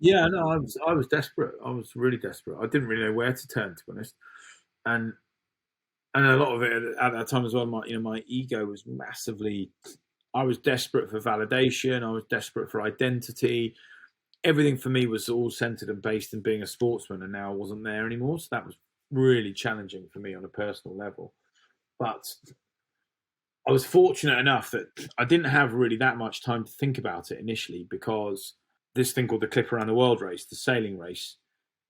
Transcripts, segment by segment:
Yeah, no, I was desperate. I was really desperate. I didn't really know where to turn, to be honest. And a lot of it at that time as well, my ego was massively. I was desperate for validation. I was desperate for identity. Everything for me was all centered and based in being a sportsman, and now I wasn't there anymore. So that was really challenging for me on a personal level. But I was fortunate enough that I didn't have really that much time to think about it initially, because this thing called the Clip Around the World race, the sailing race,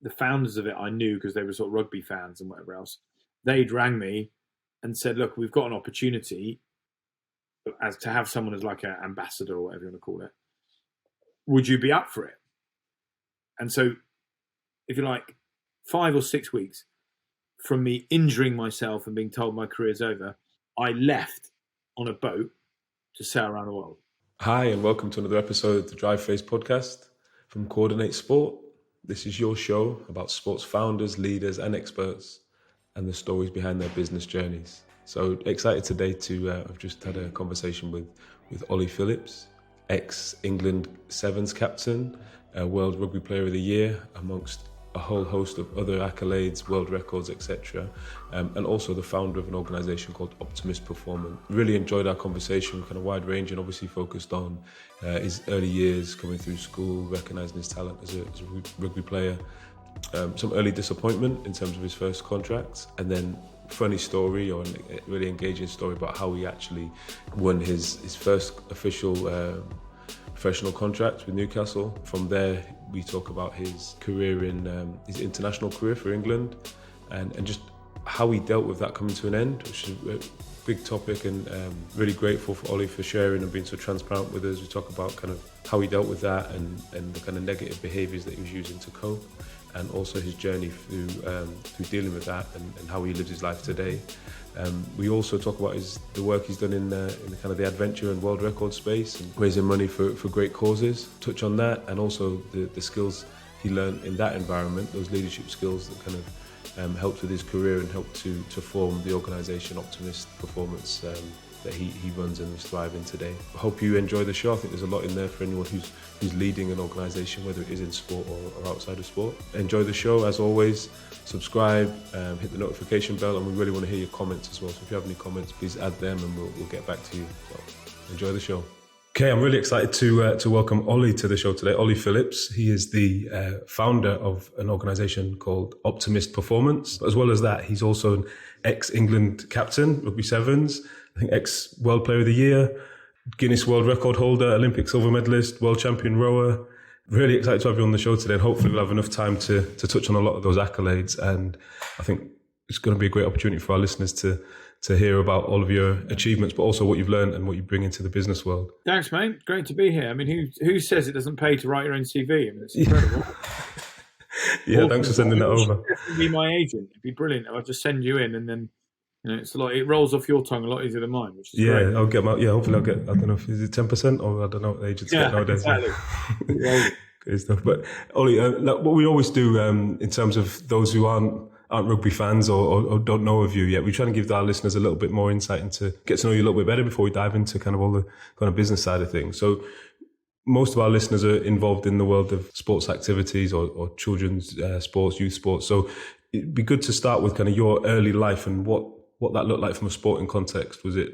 the founders of it I knew because they were sort of rugby fans and whatever else. They'd rang me and said, "Look, we've got an opportunity as to have someone as like an ambassador or whatever you want to call it. Would you be up for it?" And so, if you like, 5 or 6 weeks from me injuring myself and being told my career's over, I left on a boat to sail around the world. Hi, and welcome to another episode of the Drive Phase podcast from Coordinate Sport. This is your show about sports founders, leaders, and experts, and the stories behind their business journeys. So excited today to I've just had a conversation with Ollie Phillips, ex-England Sevens captain, World Rugby Player of the Year, amongst a whole host of other accolades, world records, etc. And also the founder of an organisation called Optimist Performance. Really enjoyed our conversation, kind of wide range, and obviously focused on his early years coming through school, recognising his talent as a rugby player. Some early disappointment in terms of his first contracts, and then funny story or a really engaging story about how he actually won his first official professional contract with Newcastle. From there, we talk about his career in his international career for England, and just how he dealt with that coming to an end, which is a big topic, and really grateful for Ollie for sharing and being so transparent with us. We talk about kind of how he dealt with that and the kind of negative behaviours that he was using to cope, and also his journey through dealing with that and how he lives his life today. We also talk about the work he's done in the kind of the adventure and world record space and raising money for great causes. Touch on that, and also the skills he learned in that environment, those leadership skills that kind of helped with his career and helped to form the organisation Optimist Performance that he runs and is thriving today. I hope you enjoy the show. I think there's a lot in there for anyone who's leading an organisation, whether it is in sport or outside of sport. Enjoy the show as always. Subscribe, hit the notification bell, and we really want to hear your comments as well. So if you have any comments, please add them and we'll get back to you. So enjoy the show. Okay, I'm really excited to welcome Ollie to the show today. Ollie Phillips. He is the founder of an organisation called Optimist Performance. But as well as that, he's also an ex-England captain, Rugby Sevens, I think ex-World Player of the Year, Guinness World Record holder, Olympic silver medalist, world champion rower. Really excited to have you on the show today, and hopefully we'll have enough time to touch on a lot of those accolades. And I think it's going to be a great opportunity for our listeners to hear about all of your achievements, but also what you've learned and what you bring into the business world. Thanks, mate. Great to be here. I mean, who says it doesn't pay to write your own CV? I mean, it's incredible. Yeah, thanks for sending that over. Be my agent. It'd be brilliant. I'll just send you in, and then it's it rolls off your tongue a lot easier than mine, which is great. I'll get hopefully I'll get, I don't know if is it 10% or I don't know what the agents get nowadays. Exactly. Good stuff. But Ollie, what we always do in terms of those who aren't rugby fans or don't know of you yet, we try and give our listeners a little bit more insight into get to know you a little bit better before we dive into kind of all the kind of business side of things. So most of our listeners are involved in the world of sports activities or children's sports, youth sports. So it'd be good to start with kind of your early life and what that looked like from a sporting context. Was it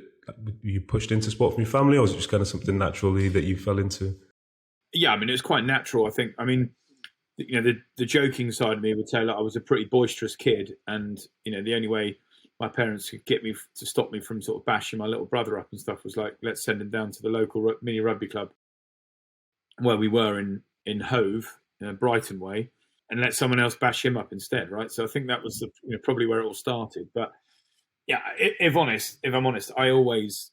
you pushed into sport from your family, or was it just kind of something naturally that you fell into? Yeah, I mean, it was quite natural, I think. I mean, the joking side of me would say I was a pretty boisterous kid, and the only way my parents could get me to stop me from sort of bashing my little brother up and stuff was like, let's send him down to the local mini rugby club where we were in Hove, Brighton way, and let someone else bash him up instead, right? So I think that was probably where it all started. But yeah, if I'm honest, I always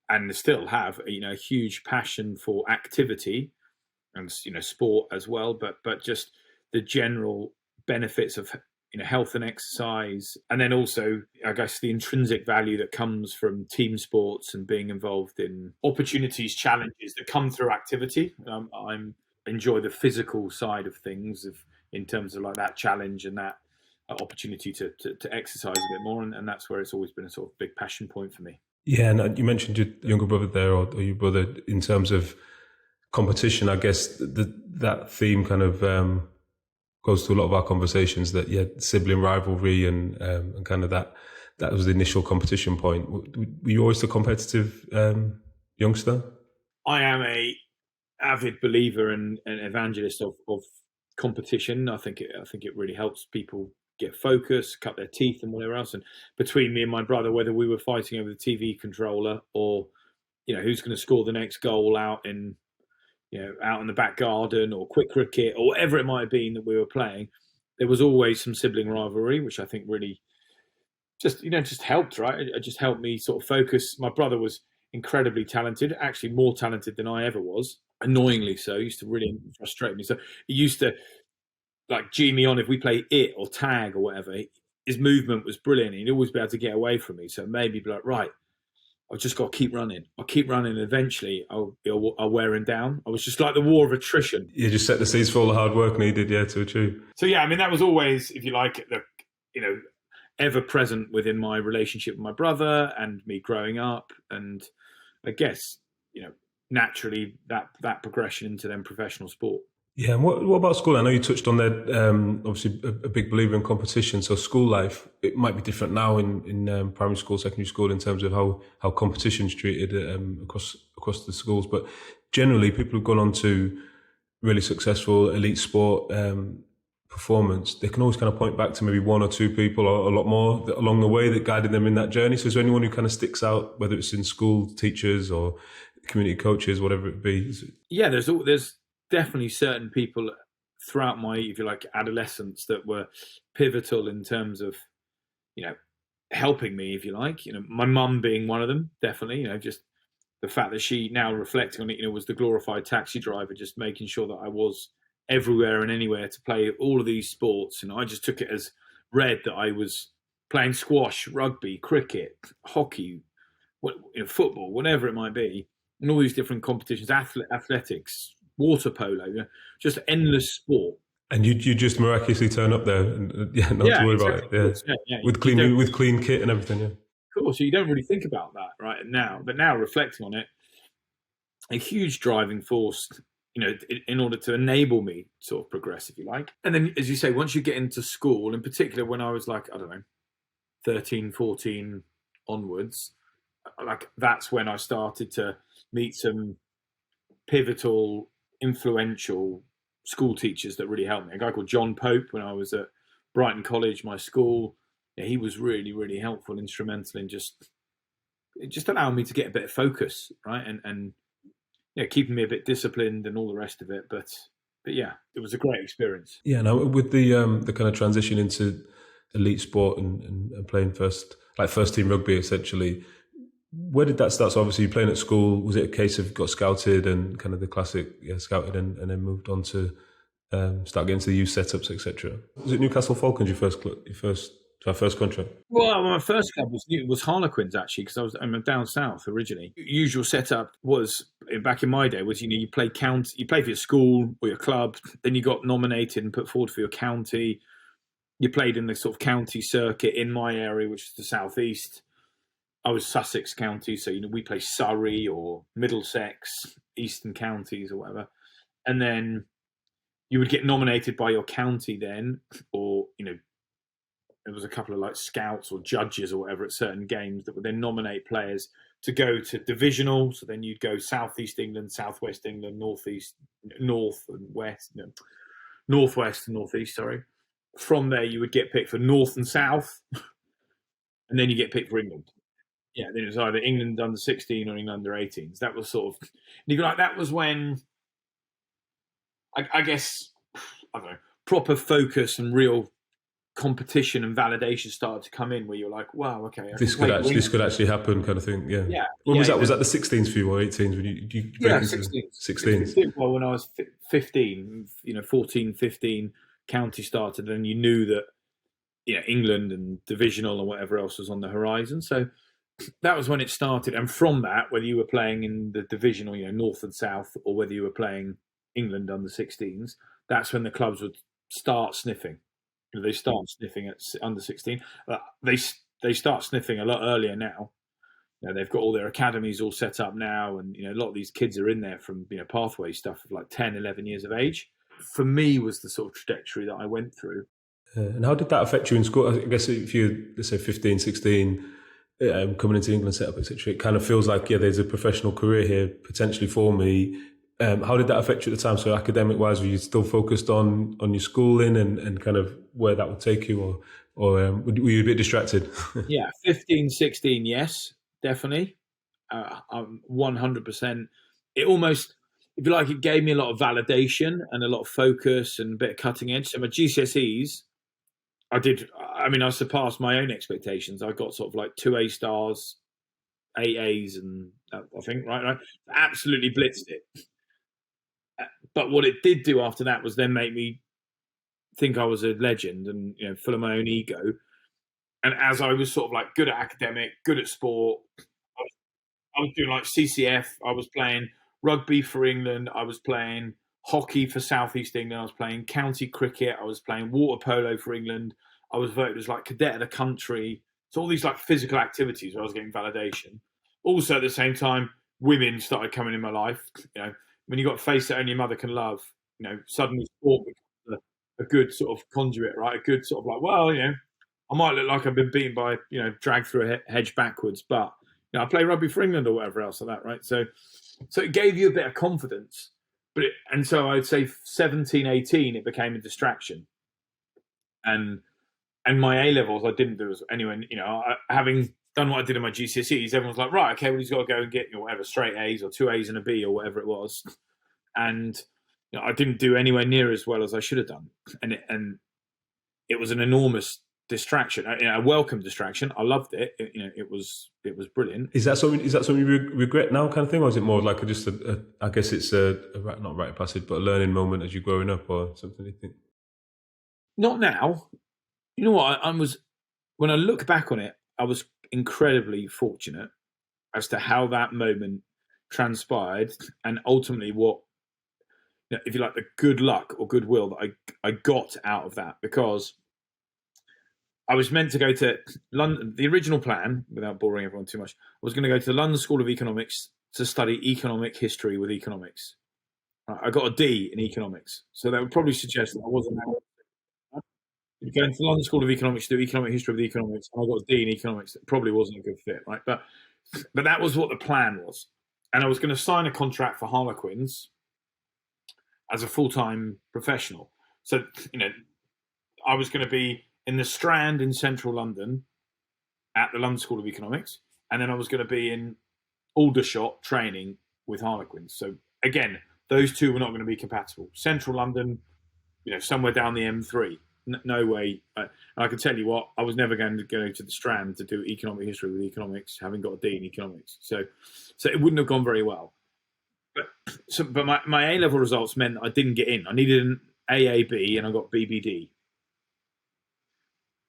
and still have a huge passion for activity and sport as well, but just the general benefits of health and exercise, and then also I guess the intrinsic value that comes from team sports and being involved in opportunities, challenges that come through activity. I enjoy the physical side of things in terms of like that challenge and that opportunity to exercise a bit more, and that's where it's always been a sort of big passion point for me. Yeah, and you mentioned your younger brother there, or your brother, in terms of competition, I guess that theme kind of goes to a lot of our conversations, that sibling rivalry and kind of that was the initial competition point. Were you always a competitive youngster? I am a avid believer and an evangelist of competition. I think it really helps people get focused, cut their teeth, and whatever else. And between me and my brother, whether we were fighting over the TV controller or who's going to score the next goal out in the back garden or quick cricket or whatever it might have been that we were playing, there was always some sibling rivalry, which I think really just helped, right? It just helped me sort of focus. My brother was incredibly talented, actually more talented than I ever was, annoyingly so. He used to really frustrate me. So he used to like G me on if we play it or tag or whatever. His movement was brilliant. He'd always be able to get away from me. So maybe be like, right, I've just got to keep running. I'll keep running. And eventually, I'll wear him down. I was just like the war of attrition. You just set the seeds for all the hard work needed, to achieve. So yeah, I mean that was always, if you like, ever present within my relationship with my brother and me growing up, and I guess naturally that progression into then professional sport. Yeah, and what about school? I know you touched on that. Obviously, a big believer in competition. So school life, it might be different now in primary school, secondary school, in terms of how competition's treated across the schools. But generally, people who've gone on to really successful elite sport performance, they can always kind of point back to maybe one or two people or a lot more along the way that guided them in that journey. So is there anyone who kind of sticks out, whether it's in school, teachers or community coaches, whatever it be? Yeah, there's definitely certain people throughout my, if you like, adolescence that were pivotal in terms of, helping me, if you like. My mum being one of them, definitely. Just the fact that she, now reflecting on it, was the glorified taxi driver, just making sure that I was everywhere and anywhere to play all of these sports. And I just took it as read that I was playing squash, rugby, cricket, hockey, football, whatever it might be, and all these different competitions, athletics, water polo, just endless sport. And you just miraculously turn up there, and not to worry about it. Yeah. With clean kit and everything. Yeah. Cool. So you don't really think about that right now, but now reflecting on it, a huge driving force, in order to enable me to sort of progress, if you like. And then, as you say, once you get into school, in particular, when I was like, I don't know, 13, 14 onwards, like that's when I started to meet some pivotal, influential school teachers that really helped me. A guy called John Pope, when I was at Brighton College, my school, he was really, really helpful, instrumental in just allowing me to get a bit of focus, right? And keeping me a bit disciplined and all the rest of it. But yeah, it was a great experience. Yeah, now with the kind of transition into elite sport and playing first team rugby, essentially, where did that start? So obviously you're playing at school. Was it a case of got scouted and kind of the classic, scouted and then moved on to start getting to the youth setups, etc.? Was it Newcastle Falcons your first contract? Well, my first club was Harlequins, actually, because I'm down south originally. Usual setup was, back in my day, was you play you play for your school or your club, then you got nominated and put forward for your county. You played in the sort of county circuit in my area, which is the southeast. I was Sussex County, so we play Surrey or Middlesex, Eastern counties or whatever, and then you would get nominated by your county then, or there was a couple of like scouts or judges or whatever at certain games that would then nominate players to go to divisional. So then you'd go Southeast England, Southwest England, Northeast, North and West, Northwest and Northeast. Sorry. From there, you would get picked for North and South, and then you get picked for England. Yeah, then it was either England under 16 or England under 18s. That was sort of, that was when, I guess, I don't know, proper focus and real competition and validation started to come in, where you're like, wow, okay, this could actually happen, kind of thing. Yeah. When was that? Was that the 16s for you or 18s? When you 16s. Well, when I was 15, 14, 15, county started, and you knew that England and divisional or whatever else was on the horizon. So that was when it started. And from that, whether you were playing in the divisional, North and South, or whether you were playing England under 16s, that's when the clubs would start sniffing. They start sniffing at under 16. They start sniffing a lot earlier now. they've got all their academies all set up now, and a lot of these kids are in there from pathway stuff of like 10, 11 years of age. For me, was the sort of trajectory that I went through. And how did that affect you in school? I guess if you, let's say 15, 16, coming into England setup, etc., it kind of feels like, there's a professional career here potentially for me. How did that affect you at the time? So academic wise, were you still focused on your schooling and kind of where that would take you, or were you a bit distracted? Yeah, 15, 16, yes, definitely. 100%. It almost, if you like, it gave me a lot of validation and a lot of focus and a bit of cutting edge. So my GCSEs, I surpassed my own expectations. I got sort of like 2 A stars, 8 A's, and I think, right. Absolutely blitzed it. But what it did do after that was then make me think I was a legend and, full of my own ego. And as I was sort of like good at academic, good at sport, I was doing like CCF. I was playing rugby for England. I was playing hockey for Southeast England. I was playing county cricket. I was playing water polo for England. I was voted as like cadet of the country. So all these like physical activities where I was getting validation. Also at the same time, women started coming in my life. When you got a face that only your mother can love, suddenly sport becomes a good sort of conduit, right? A good sort of like, well, I might look like I've been beaten by, dragged through a hedge backwards, but I play rugby for England or whatever else like that, right? So it gave you a bit of confidence, and so I'd say 17, 18, it became a distraction, and my A levels I didn't do as anyway. Having done what I did in my GCSEs, everyone's like, right, okay, well he's got to go and get whatever straight A's or 2 A's and a B or whatever it was, and I didn't do anywhere near as well as I should have done, and it was an enormous distraction, a welcome distraction. I loved it. It was brilliant. Is that something you regret now, kind of thing, or is it more like just I guess it's not rite of passage, but a learning moment as you're growing up, or something? You think? Not now. You know what? When I look back on it, I was incredibly fortunate as to how that moment transpired, and ultimately what, if you like, the good luck or goodwill that I got out of that, because I was meant to go to London. The original plan, without boring everyone too much, I was going to go to the London School of Economics to study economic history with economics. I got a D in economics, so that would probably suggest that I wasn't. Going to the London School of Economics to do economic history with economics, and I got a D in economics. It probably wasn't a good fit, right? But that was what the plan was, and I was going to sign a contract for Harlequins as a full-time professional. So I was going to be in the Strand in central London at the London School of Economics, and then I was going to be in Aldershot training with Harlequins. So again, those two were not going to be compatible. Central London, somewhere down the M3. No way. I can tell you what, I was never going to go to the Strand to do economic history with economics, having got a D in economics. So it wouldn't have gone very well. But my A-level results meant I didn't get in. I needed an AAB, and I got BBD.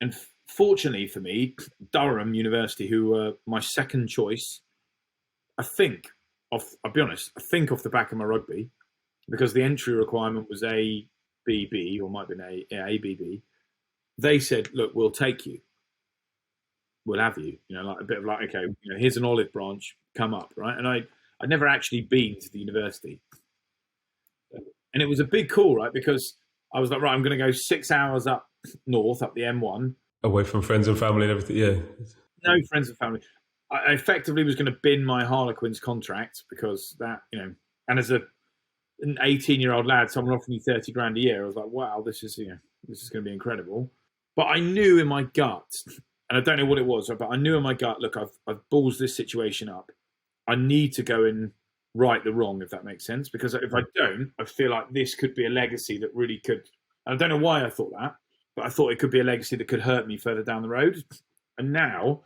And fortunately for me, Durham University, who were my second choice, I'll be honest, I think off the back of my rugby, because the entry requirement was ABB, or might have been ABB, they said, look, we'll take you. We'll have you. Like a bit of like, okay, here's an olive branch, come up, right? And I'd never actually been to the university. And it was a big call, right? Because I was like, right, I'm going to go 6 hours up north, up the M1. Away from friends and family and everything, yeah. No friends and family. I effectively was going to bin my Harlequins contract, because that, and as an 18-year-old lad, someone offering you 30 grand a year, I was like, wow, this is going to be incredible. But I knew in my gut, and I don't know what it was, but I knew in my gut, look, I've ballsed this situation up. I need to go and right the wrong, if that makes sense. Because if I don't, I feel like this could be a legacy that really could. And I don't know why I thought that, but I thought it could be a legacy that could hurt me further down the road. And now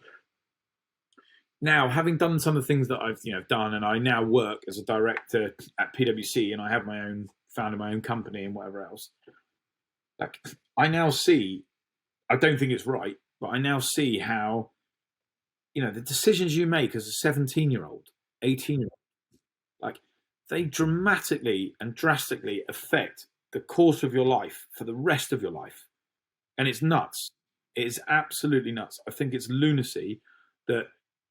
having done some of the things that I've done, and I now work as a director at PwC, and I have founded my own company and whatever else. Like, I now see, I don't think it's right, but I now see how, the decisions you make as a 17-year-old, 18-year-old, like, they dramatically and drastically affect the course of your life for the rest of your life. And it's nuts. It is absolutely nuts. I think it's lunacy that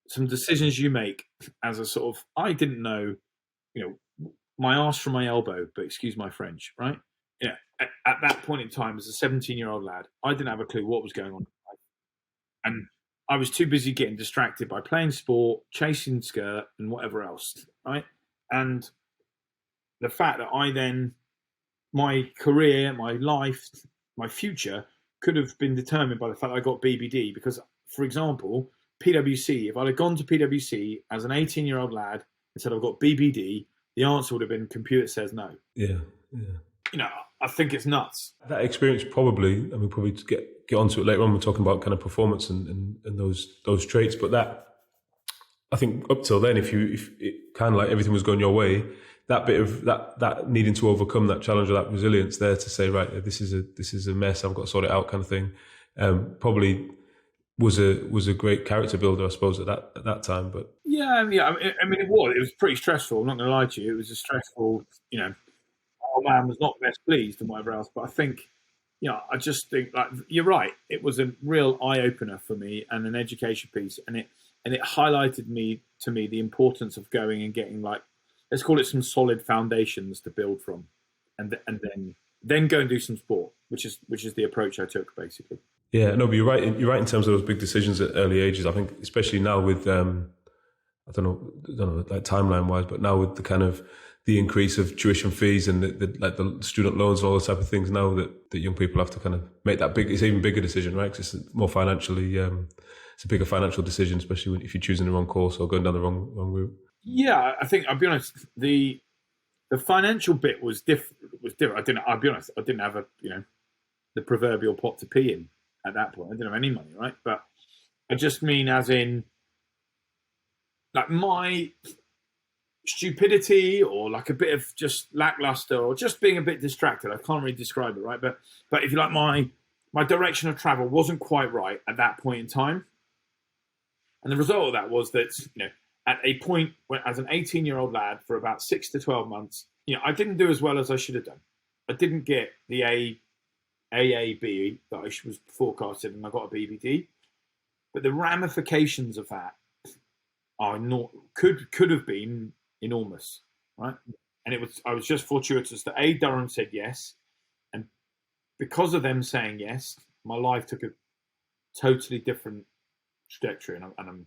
some decisions you make as a sort of, I didn't know, my arse from my elbow, but excuse my French, right? Yeah. At that point in time, as a 17-year-old lad, I didn't have a clue what was going on. And I was too busy getting distracted by playing sport, chasing skirt, and whatever else, right? And the fact that my career, my life, my future could have been determined by the fact that I got BBD. Because, for example, PwC, if I'd have gone to PwC as an 18-year-old lad and said I've got BBD, the answer would have been computer says no. Yeah. I think it's nuts. That experience probably, and we'll probably get onto it later on. We're talking about kind of performance and those traits, but that, I think up till then, if it kind of like everything was going your way, that bit of that needing to overcome that challenge or that resilience there to say, right, this is a mess, I've got to sort it out, kind of thing, probably was a great character builder, I suppose, at that time. But yeah. I mean, it was pretty stressful. I'm not going to lie to you. It was a stressful, our man was not best pleased and whatever else. But I think, I just think, like, you're right. It was a real eye opener for me and an education piece, and it highlighted to me the importance of going and getting, like, let's call it some solid foundations to build from, and then go and do some sport, which is the approach I took, basically. Yeah, no, but you're right. You're right in terms of those big decisions at early ages. I think, especially now with I don't know, like timeline wise, but now with the kind of the increase of tuition fees and the student loans and all those type of things now that young people have to kind of make that big, it's even bigger decision, right? Because it's more financially, it's a bigger financial decision, especially if you're choosing the wrong course or going down the wrong route. Yeah, I think, I'll be honest, the financial bit was different. I'll be honest, I didn't have the proverbial pot to pee in at that point. I didn't have any money, right? But I just mean as in, like, my stupidity or like a bit of just lackluster or just being a bit distracted. I can't really describe it, right? But if you like, my direction of travel wasn't quite right at that point in time. And the result of that was that, at a point when, as an 18-year-old lad, for about 6 to 12 months, I didn't do as well as I should have done. I didn't get the AAB that I was forecasted, and I got a BBD. But the ramifications of that are not could have been enormous, right? And I was just fortuitous that Durham said yes, and because of them saying yes, my life took a totally different trajectory, and I'm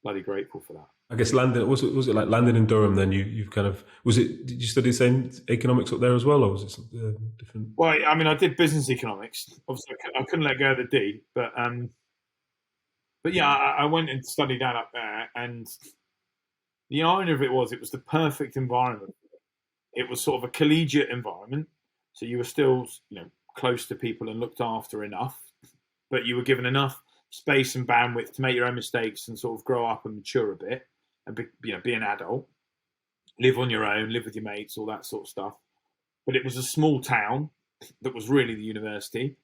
bloody grateful for that. I guess landing, was it like landing in Durham? Then you've kind of, did you study the same economics up there as well, or was it something different? Well, I mean, I did business economics. Obviously, I couldn't let go of the D, but yeah, I went and studied that up there, and the irony of it was the perfect environment. It was sort of a collegiate environment, so you were still, close to people and looked after enough, but you were given enough space and bandwidth to make your own mistakes and sort of grow up and mature a bit and be an adult, live on your own, live with your mates, all that sort of stuff. But it was a small town that was really the university,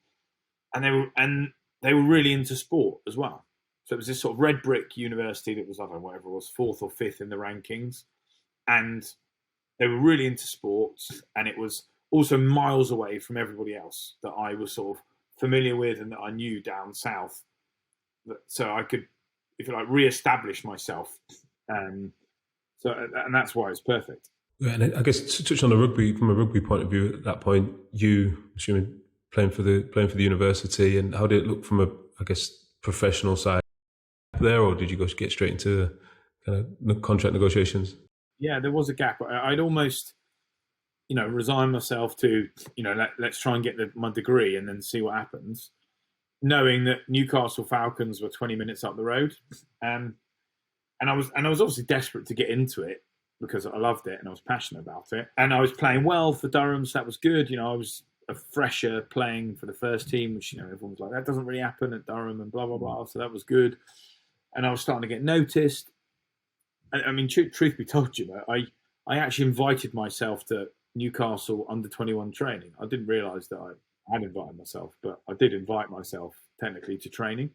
and they were really into sport as well. So it was this sort of red brick university that was, I don't know, whatever it was, 4th or 5th in the rankings, and they were really into sports, and it was also miles away from everybody else that I was sort of familiar with and that I knew down south. So I could, if you like, re-establish myself. And that's why it's perfect. Yeah, and I guess to touch on the rugby, from a rugby point of view, at that point, you, assuming playing for the university, and how did it look from a, I guess, professional side there, or did you get straight into kind of contract negotiations? Yeah, there was a gap. I'd almost, resign myself to, let's try and get my degree and then see what happens, knowing that Newcastle Falcons were 20 minutes up the road, and I was obviously desperate to get into it because I loved it and I was passionate about it, and I was playing well for Durham, so that was good. I was a fresher playing for the first team, which everyone was like, that doesn't really happen at Durham and blah blah blah. So that was good, and I was starting to get noticed. I mean, truth be told, I actually invited myself to Newcastle under-21 training. I didn't realise that I had invited myself, but I did invite myself technically to training,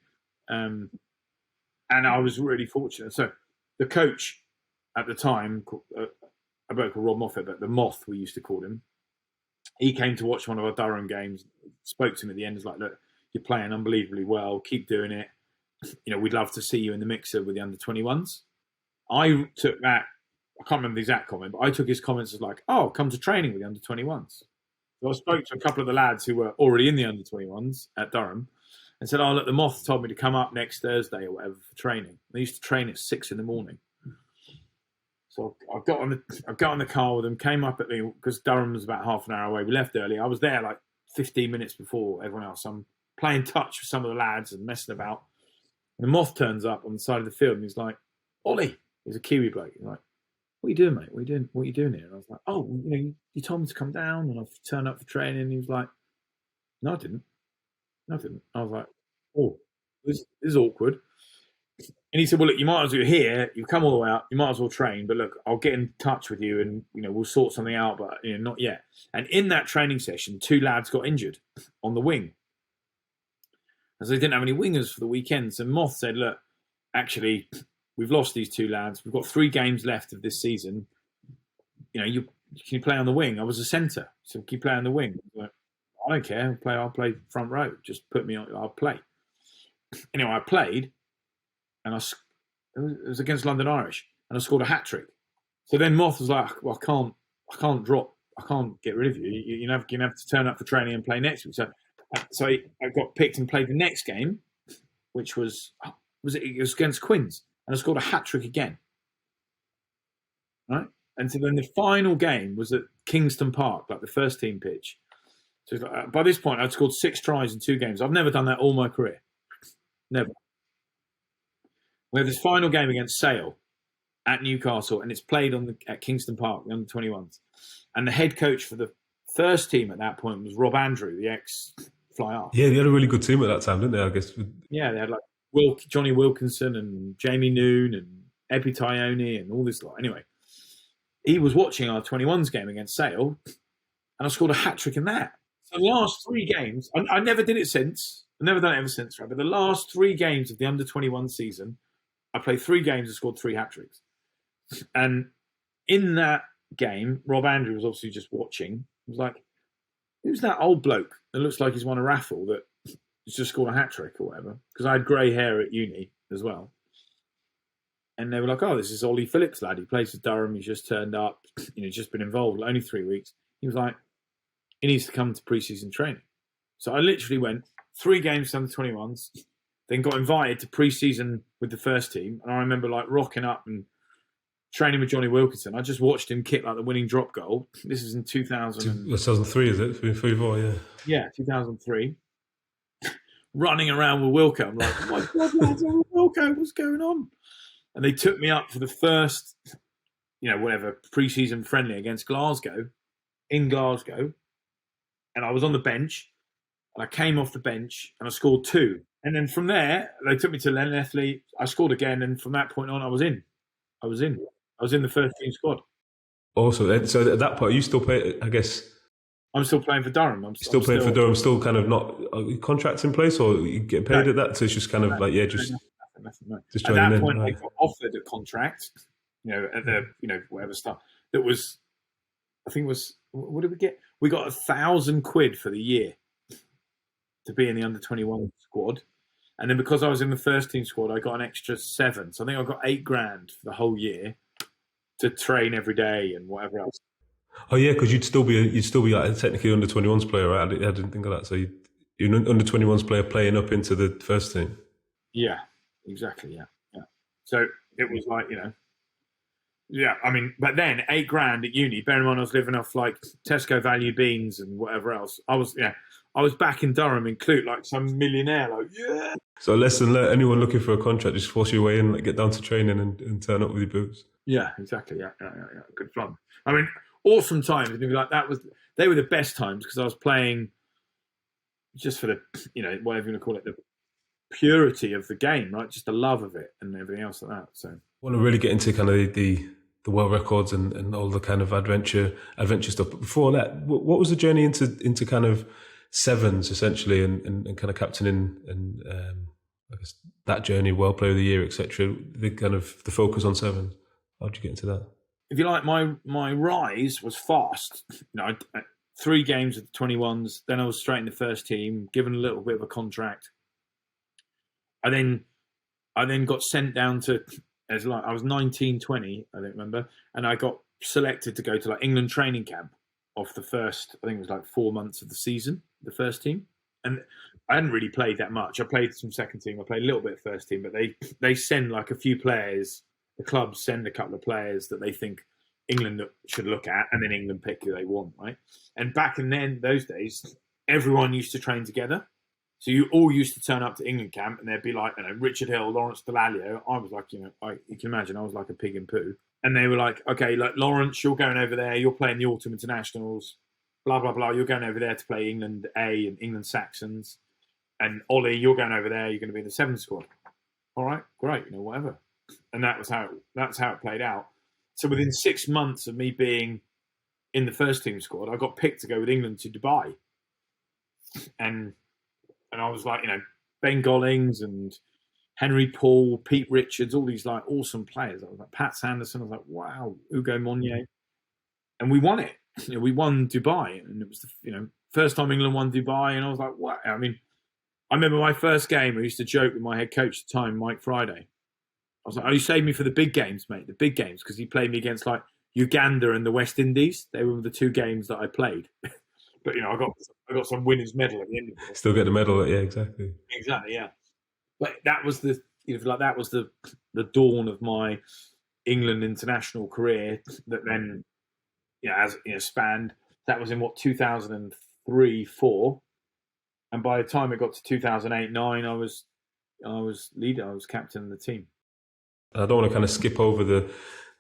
and I was really fortunate. So the coach at the time, a bloke called Rob Moffat, but the Moth we used to call him, he came to watch one of our Durham games, spoke to him at the end, was like, look, you're playing unbelievably well, keep doing it. we'd love to see you in the mixer with the under-21s. I took that, I can't remember the exact comment, but I took his comments as like, oh, come to training with the under-21s. So I spoke to a couple of the lads who were already in the under-21s at Durham and said, oh, look, the Moth told me to come up next Thursday or whatever for training. They used to train at 6 a.m. So I got on the car with them, came up because Durham was about half an hour away. We left early. I was there like 15 minutes before everyone else. I'm playing touch with some of the lads and messing about. And the Moth turns up on the side of the field and he's like, Ollie, he's a Kiwi bloke. He's like, what are you doing, mate? What are you doing here? And I was like, oh, you told me to come down and I've turned up for training. And he was like, no, I didn't. I was like, oh, this is awkward. And he said, well, look, you might as well here. You've come all the way up. You might as well train. But look, I'll get in touch with you and, we'll sort something out, but, not yet. And in that training session, 2 lads got injured on the wing. As they didn't have any wingers for the weekend. So Moth said, look, actually, we've lost these 2 lads. We've got 3 games left of this season. Can you play on the wing? I was a centre, so can you play on the wing? Like, I don't care. I'll play front row. Just put me on. I'll play. Anyway, I played, and it was against London Irish, and I scored a hat trick. So then Moth was like, well, I can't get rid of you. You have to turn up for training and play next week. So I got picked and played the next game, which it was against Quins, and I scored a hat trick again. Right, and so then the final game was at Kingston Park, like the first team pitch. So by this point, I'd scored 6 tries in 2 games. I've never done that all my career, never. We have this final game against Sale at Newcastle, and it's played at Kingston Park, the under-21s. And the head coach for the first team at that point was Rob Andrew, the ex-fly half. Yeah, they had a really good team at that time, didn't they? I guess. Yeah, they had like Johnny Wilkinson and Jamie Noon and Epi Tione and all this lot. Anyway, he was watching our 21s game against Sale, and I scored a hat trick in that. So the last 3 games, I never did it since. I've never done it ever since, right? But the last 3 games of the under-21 season, I played 3 games and scored 3 hat tricks. And in that game, Rob Andrew was obviously just watching. He was like, who's that old bloke that looks like he's won a raffle that has just scored a hat trick or whatever? Because I had grey hair at uni as well. And they were like, oh, this is Ollie Phillips, lad. He plays for Durham. He's just turned up. Just been involved. Only 3 weeks. He was like, he needs to come to pre-season training. So I literally went 3 games under 21s, then got invited to pre-season with the first team. And I remember like rocking up and training with Johnny Wilkinson. I just watched him kick like the winning drop goal. This is in 2003, is it? 3-4, yeah. Yeah, 2003. Running around with Wilco. I'm like, oh my God, lads, Wilco, what's going on? And they took me up for the first, whatever, pre-season friendly against Glasgow, in Glasgow. And I was on the bench, and I came off the bench, and I scored 2. And then from there, they took me to Llanelli. I scored again, and from that point on, I was in. I was in the first team squad. Also, so at that point, you still play, I guess. I'm still playing for Durham. I'm still playing for Durham, still kind of not contracts in place, or you get paid at that? So it's just kind of like, just joining in. At that point, I got offered a contract, at the, whatever stuff. That was, I think it was, what did we get? We got £1,000 for the year to be in the under-21 squad. And then because I was in the first team squad, I got an extra 7. So I think I got $8,000 for the whole year to train every day and whatever else. Oh yeah, because you'd still be like technically under-21s player, right? I didn't think of that. So you're an under-21s player playing up into the first team. Yeah, exactly. Yeah. So it was like, yeah. I mean, but then $8,000 at uni. Bear in mind, I was living off like Tesco value beans and whatever else. I was back in Durham in Clute like some millionaire. Like, yeah. So lesson learned: anyone looking for a contract, just force your way in, like, get down to training and turn up with your boots. Yeah, exactly. Yeah. Good fun. I mean, awesome times. And like they were the best times because I was playing just for the, whatever you want to call it, the purity of the game, right? Just the love of it and everything else like that. So I want to really get into kind of the world records and all the kind of adventure stuff. But before that, what was the journey into kind of sevens essentially and kind of captaining and I guess that journey, World Player of the Year, etc. The kind of the focus on sevens. How did you get into that? If you like, my rise was fast. 3 games with the 21s. Then I was straight in the first team, given a little bit of a contract. I then I then got sent down to, as like I was 19, 20, I don't remember, and I got selected to go to like England training camp off the first, I think it was like 4 months of the season, the first team. And I hadn't really played that much. I played some second team, I played a little bit of first team, but they send like a few players, the clubs send a couple of players that they think England should look at, and then England pick who they want, right? And back in then, those days, everyone used to train together. So you all used to turn up to England camp, and there'd be like, Richard Hill, Lawrence Dallaglio. I was like, you can imagine, I was like a pig in poo. And they were like, okay, like Lawrence, you're going over there, you're playing the autumn internationals, blah, blah, blah. You're going over there to play England A and England Saxons. And Ollie, you're going over there, you're going to be in the Sevens squad. All right, great, whatever. And that's how it played out. So within 6 months of me being in the first team squad, I got picked to go with England to Dubai. And I was like, Ben Gollings and Henry Paul, Pete Richards, all these like awesome players. I was like, Pat Sanderson. I was like, wow, Ugo Monye. And we won it. We won Dubai. And it was the first time England won Dubai. And I was like, wow. I mean, I remember my first game, I used to joke with my head coach at the time, Mike Friday. I was like, oh, you saved me for the big games, mate, the big games, because he played me against like Uganda and the West Indies. They were the two games that I played. But I got some winners' medal at the end of it. Still get the medal, yeah, exactly. Exactly, yeah. But that was the dawn of my England international career. That then, spanned. That was in 2003, 4, and by the time it got to 2008, 9, I was leader. I was captain of the team. And I don't want to kind of skip over the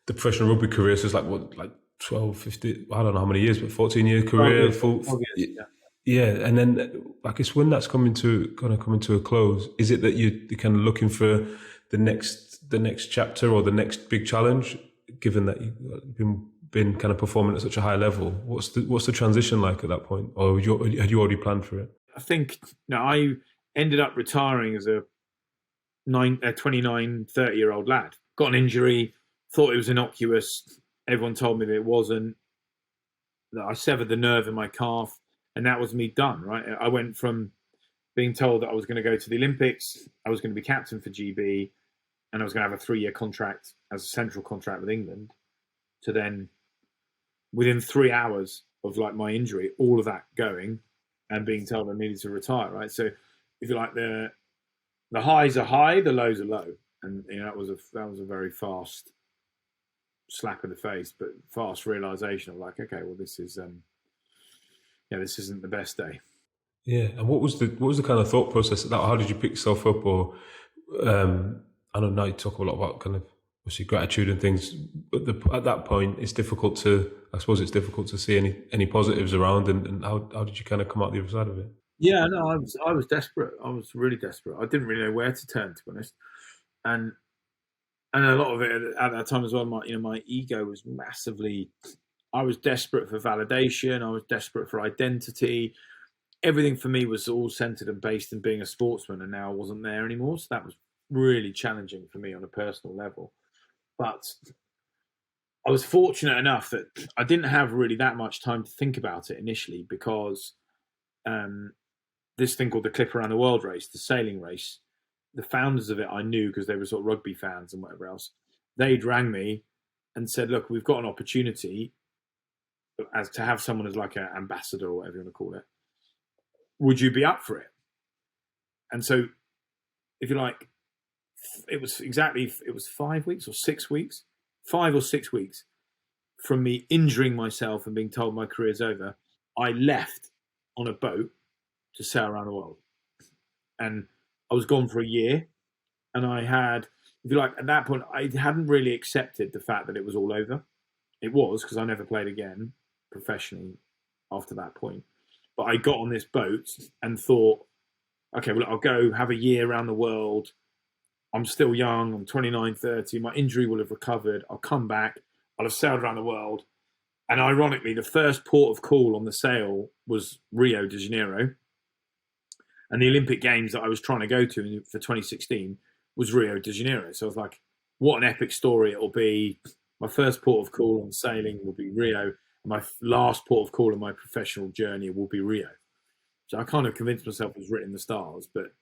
professional rugby career. So it's like 12, 15, I don't know how many years, but 14-year career. 12 years, yeah. And then I guess when that's going to come to a close, is it that you're kind of looking for the next chapter or the next big challenge, given that you've been kind of performing at such a high level? What's the transition like at that point? Or had you already planned for it? I think I ended up retiring as a 29, 30-year-old lad. Got an injury, thought it was innocuous. Everyone told me that it wasn't. That I severed the nerve in my calf, and that was me done, right? I went from being told that I was going to go to the Olympics, I was going to be captain for GB, and I was going to have a 3-year contract as a central contract with England, to then, within 3 hours of like my injury, all of that going, and being told I needed to retire, right? So if you like, the highs are high, the lows are low, and that was a very fast slap in the face, but fast realization of like, okay, well, this is this isn't the best day. Yeah, and what was the kind of thought process of that? How did you pick yourself up? Or I don't know, you talk a lot about kind of obviously gratitude and things, but at that point, it's difficult to see any positives around. And how did you kind of come out the other side of it? Yeah, no, I was desperate. I was really desperate. I didn't really know where to turn, to be honest, and a lot of it at that time as well. My ego was massively. I was desperate for validation. I was desperate for identity. Everything for me was all centered and based in being a sportsman, and now I wasn't there anymore. So that was really challenging for me on a personal level. But I was fortunate enough that I didn't have really that much time to think about it initially, because this thing called the Clip Around the World race, the sailing race, the founders of it I knew because they were sort of rugby fans and whatever else. They'd rang me and said, look, we've got an opportunity as to have someone as like an ambassador or whatever you want to call it. Would you be up for it? And so, if you like, it was 5 weeks or 6 weeks, 5 or 6 weeks from me injuring myself and being told my career's over. I left on a boat to sail around the world. And I was gone for a year. And I had, if you like, at that point, I hadn't really accepted the fact that it was all over. It was, because I never played again professionally after that point. But I got on this boat and thought, okay, well, I'll go have a year around the world. I'm still young. I'm 29, 30. My injury will have recovered. I'll come back. I'll have sailed around the world. And ironically, the first port of call on the sail was Rio de Janeiro. And the Olympic Games that I was trying to go to for 2016 was Rio de Janeiro. So I was like, what an epic story it'll be. My first port of call on sailing will be Rio. My last port of call in my professional journey will be Rio. So I kind of convinced myself it was written in the stars. But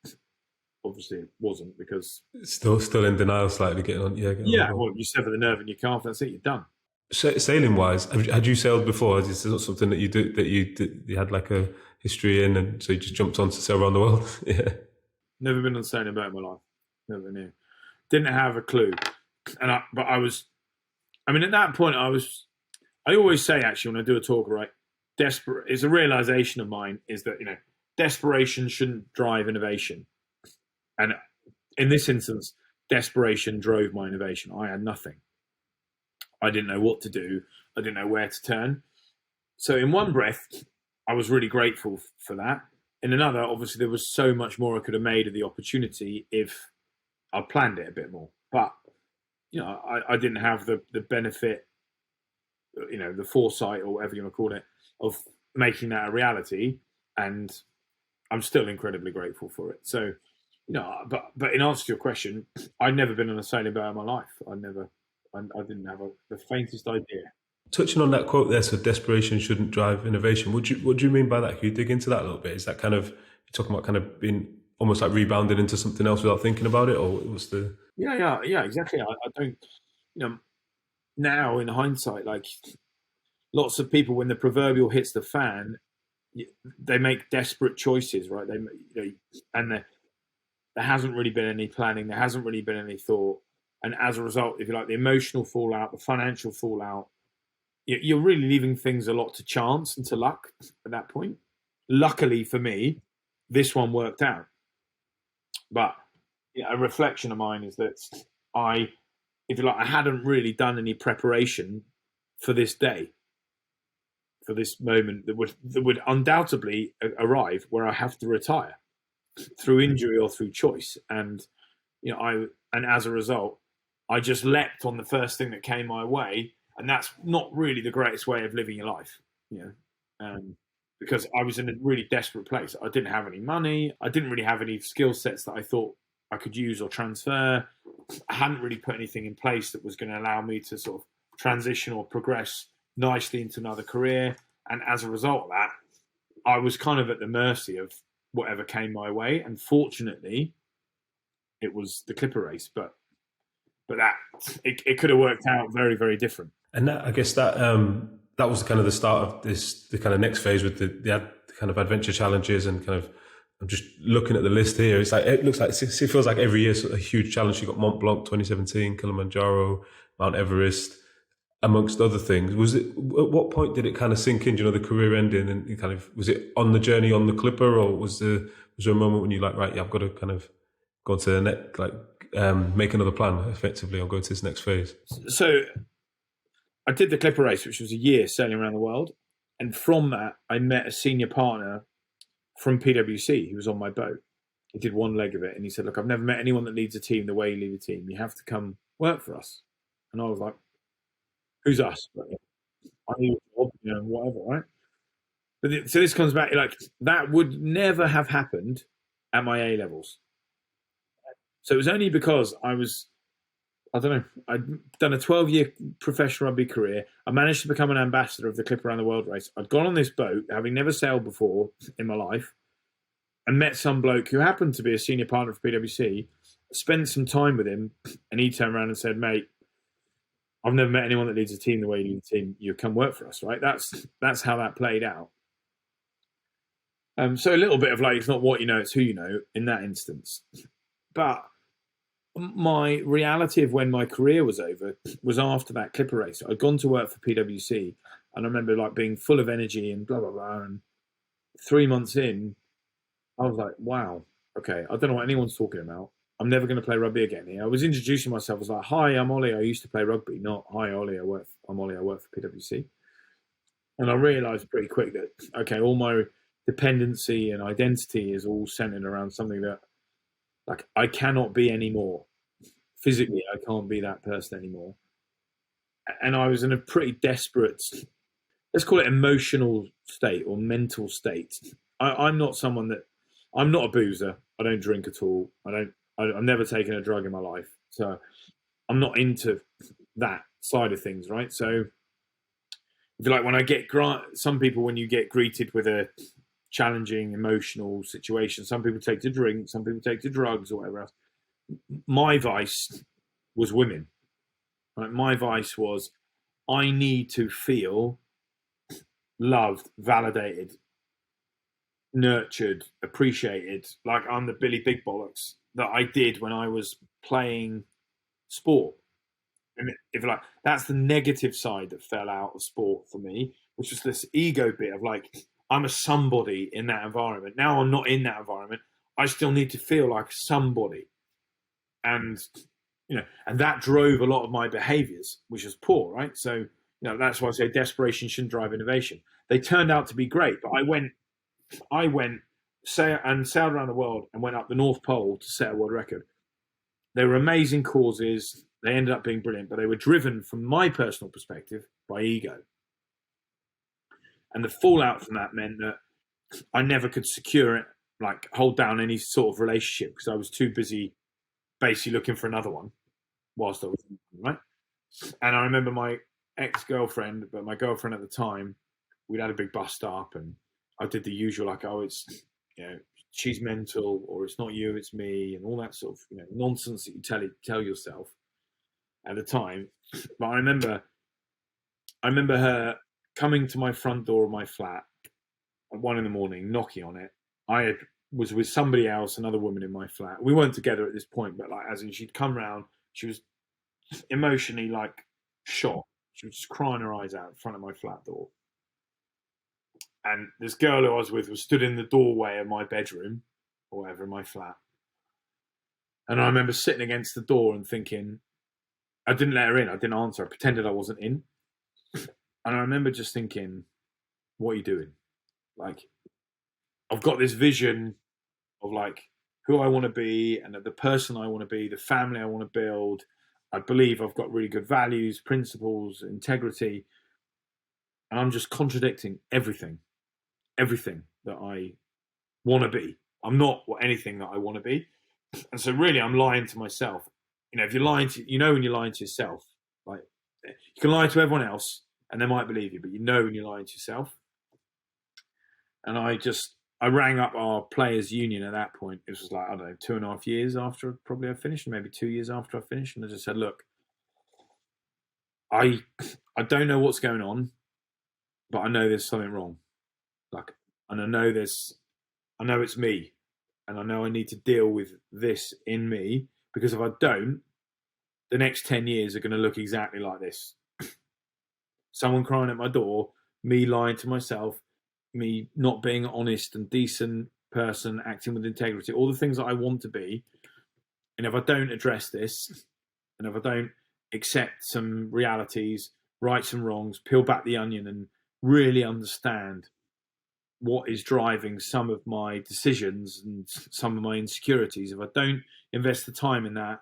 obviously it wasn't, because Still in denial, slightly getting on. Yeah, getting on board. well, you sever the nerve in your calf, that's it, you're done. Sailing wise, had you sailed before? Is this not something that you had like a history in, and so you just jumped on to sail around the world? Yeah. Never been on a sailing boat in my life. Never knew. Didn't have a clue. But I was, I mean, at that point, I always say, actually, when I do a talk, right, desperate, it's a realization of mine, is that, desperation shouldn't drive innovation. And in this instance, desperation drove my innovation. I had nothing. I didn't know what to do. I didn't know where to turn. So in one breath, I was really grateful for that. In another, obviously, there was so much more I could have made of the opportunity if I planned it a bit more. But, I didn't have the benefit, the foresight, or whatever you want to call it, of making that a reality. And I'm still incredibly grateful for it. So, but in answer to your question, I'd never been on a sailing boat in my life. I didn't have the faintest idea. Touching on that quote there, so desperation shouldn't drive innovation. What do you mean by that? Can you dig into that a little bit? Is that kind of, you're talking about kind of being almost like rebounding into something else without thinking about it, or what's the? Yeah, exactly. I don't, now in hindsight, like, lots of people, when the proverbial hits the fan, they make desperate choices, right? And there hasn't really been any planning. There hasn't really been any thought. And as a result, if you like, the emotional fallout, the financial fallout, you're really leaving things a lot to chance and to luck at that point. Luckily for me, this one worked out. But a reflection of mine is that I hadn't really done any preparation for this day, for this moment that would undoubtedly arrive, where I have to retire through injury or through choice. And as a result, I just leapt on the first thing that came my way, and that's not really the greatest way of living your life, because I was in a really desperate place. I didn't have any money. I didn't really have any skill sets that I thought I could use or transfer. I hadn't really put anything in place that was going to allow me to sort of transition or progress nicely into another career. And as a result of that, I was kind of at the mercy of whatever came my way. And fortunately, it was the Clipper race, but that it could have worked out very, very different. And I guess that was kind of the start of the kind of next phase with the kind of adventure challenges, and kind of, I'm just looking at the list here. It feels like every year a huge challenge. You got Mont Blanc 2017, Kilimanjaro, Mount Everest, amongst other things. At what point did it kind of sink in? The career ending, and you kind of, was it on the journey on the Clipper, or was there a moment when you like, right, yeah, I've got to kind of go on to the next, like, make another plan effectively, or go to this next phase? So I did the Clipper race, which was a year sailing around the world. And from that, I met a senior partner from PwC who was on my boat. He did one leg of it, and he said, look, I've never met anyone that leads a team the way you lead a team. You have to come work for us. And I was like, who's us? I need whatever, right? But so this comes back, like, that would never have happened at my A levels. So it was only because I'd done a 12-year professional rugby career. I managed to become an ambassador of the Clipper Around the World race. I'd gone on this boat, having never sailed before in my life, and met some bloke who happened to be a senior partner for PwC, spent some time with him, and he turned around and said, mate, I've never met anyone that leads a team the way you lead a team. You come work for us, right? That's how that played out. So a little bit of like, it's not what you know, it's who you know in that instance. But my reality of when my career was over was after that Clipper race. I'd gone to work for PwC, and I remember like being full of energy and blah, blah, blah. And 3 months in, I was like, wow, okay, I don't know what anyone's talking about. I'm never going to play rugby again here. I was introducing myself as like, hi, I'm Ollie, I used to play rugby, not hi, Ollie, I'm Ollie, I work for PwC. And I realised pretty quick that, okay, all my dependency and identity is all centered around something that, like, I cannot be anymore. Physically, I can't be that person anymore. And I was in a pretty desperate, let's call it emotional state or mental state. I'm not a boozer. I don't drink at all. I've never taken a drug in my life. So I'm not into that side of things, right? So if you like, when I get some people, when you get greeted with a challenging emotional situations. Some people take to drink, some people take to drugs or whatever else. My vice was women. Right? My vice was I need to feel loved, validated, nurtured, appreciated, like I'm the Billy Big Bollocks that I did when I was playing sport. And if like that's the negative side that fell out of sport for me, which was this ego bit of like I'm a somebody in that environment. Now I'm not in that environment. I still need to feel like somebody, and and that drove a lot of my behaviors, which was poor, right? So that's why I say desperation shouldn't drive innovation. They turned out to be great, but I went sailed around the world and went up the North Pole to set a world record. They were amazing causes. They ended up being brilliant, but they were driven, from my personal perspective, by ego. And the fallout from that meant that I never could secure it, like hold down any sort of relationship, because I was too busy basically looking for another one whilst I was right. And I remember my ex-girlfriend, but my girlfriend at the time, we'd had a big bust up, and I did the usual, like, oh, it's she's mental, or it's not you, it's me, and all that sort of nonsense that you tell yourself at the time. But I remember her coming to my front door of my flat at 1 a.m, knocking on it. Was with somebody else, another woman in my flat. We weren't together at this point, but like, as in, she'd come round. She was emotionally like shot. She was just crying her eyes out in front of my flat door. And this girl who I was with was stood in the doorway of my bedroom, or whatever, in my flat. And I remember sitting against the door and thinking, I didn't let her in. I didn't answer. I pretended I wasn't in. And I remember just thinking, what are you doing? Like, I've got this vision of like who I want to be and the person I want to be, the family I want to build. I believe I've got really good values, principles, integrity. And I'm just contradicting everything that I want to be. I'm not anything that I want to be. And so really I'm lying to myself. If you're lying to, when you're lying to yourself, like you can lie to everyone else and they might believe you, but when you're lying to yourself. And I rang up our players union at that point. It was like, I don't know, 2.5 years after probably I finished, maybe 2 years after I finished. And I just said, look, I don't know what's going on, but I know there's something wrong. Like, and I know it's me, and I know I need to deal with this in me, because if I don't, the next 10 years are going to look exactly like this. Someone crying at my door, me lying to myself, me not being an honest and decent person, acting with integrity, all the things that I want to be. And if I don't address this, and if I don't accept some realities, right some wrongs, peel back the onion and really understand what is driving some of my decisions and some of my insecurities, if I don't invest the time in that,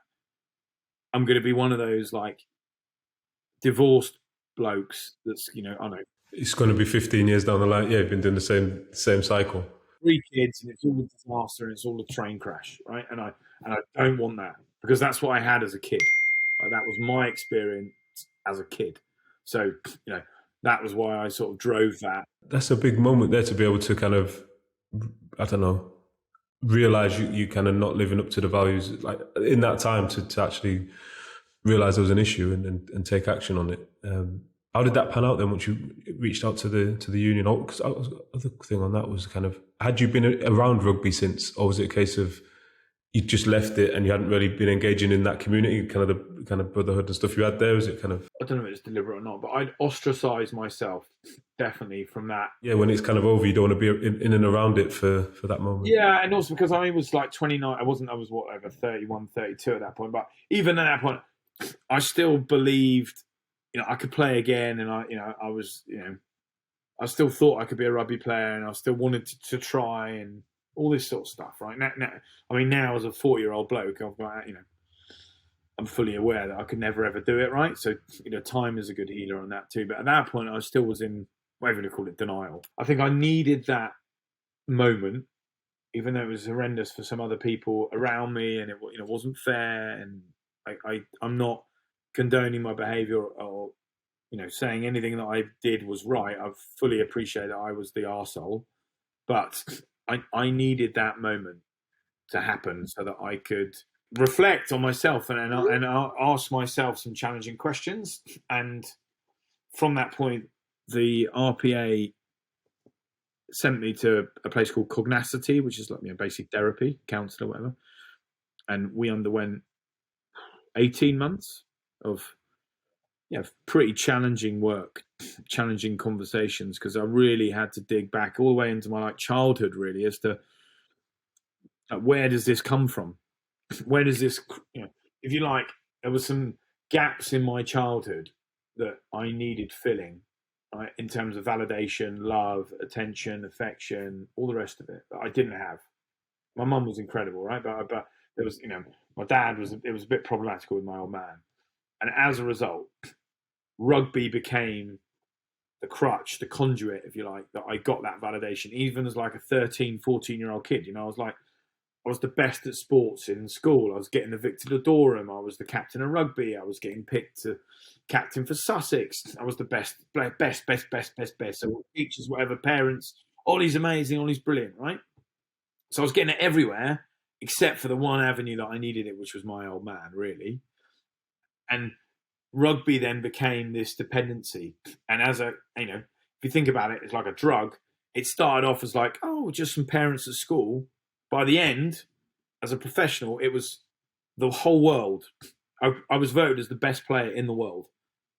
I'm going to be one of those like divorced blokes that's, I don't know. It's going to be 15 years down the line. Yeah, you've been doing the same cycle. 3 kids, and it's all a disaster, and it's all a train crash, right? And I don't want that, because that's what I had as a kid. Like, that was my experience as a kid. So, that was why I sort of drove that. That's a big moment there to be able to kind of, I don't know, realize you kind of not living up to the values, like in that time to actually realize there was an issue and take action on it. How did that pan out then once you reached out to the union? Because the other thing on that was kind of, had you been around rugby since, or was it a case of you just left it and you hadn't really been engaging in that community, kind of the kind of brotherhood and stuff you had there? Was it kind of, I don't know if it's deliberate or not, but I'd ostracize myself definitely from that. Yeah, when it's kind of over, you don't want to be in and around it for that moment. Yeah, and also because I was like 29, I was whatever, 31, 32 at that point. But even at that point, I still believed, I could play again, and I was, I still thought I could be a rugby player, and I still wanted to try, and all this sort of stuff, right? Now as a 40-year-old bloke, I've got, I'm fully aware that I could never ever do it, right? So, time is a good healer on that too. But at that point, I still was in, whatever you call it, denial. I think I needed that moment, even though it was horrendous for some other people around me, and it wasn't fair, and I'm not condoning my behaviour or saying anything that I did was right. I fully appreciate that I was the arsehole, but I needed that moment to happen so that I could reflect on myself and ask myself some challenging questions. And from that point, the RPA sent me to a place called Cognacity, which is like basic therapy, counselor, whatever. And we underwent 18 months of pretty challenging work, challenging conversations, because I really had to dig back all the way into my childhood, really, as to where does this come from? Where does this, if you like, there were some gaps in my childhood that I needed filling, right, in terms of validation, love, attention, affection, all the rest of it that I didn't have. My mum was incredible, right? But there was, my dad was a bit problematical with my old man. And as a result, rugby became the crutch, the conduit, if you like, that I got that validation, even as like a 13, 14-year-old kid. I was the best at sports in school. I was getting the Victor Ladorum. I was the captain of rugby. I was getting picked to captain for Sussex. I was the best. So teachers, whatever, parents, Ollie's amazing, Ollie's brilliant, right? So I was getting it everywhere, except for the one avenue that I needed it, which was my old man, really. And rugby then became this dependency. And as if you think about it, it's like a drug. It started off as like, oh, just some parents at school. By the end, as a professional, it was the whole world. I was voted as the best player in the world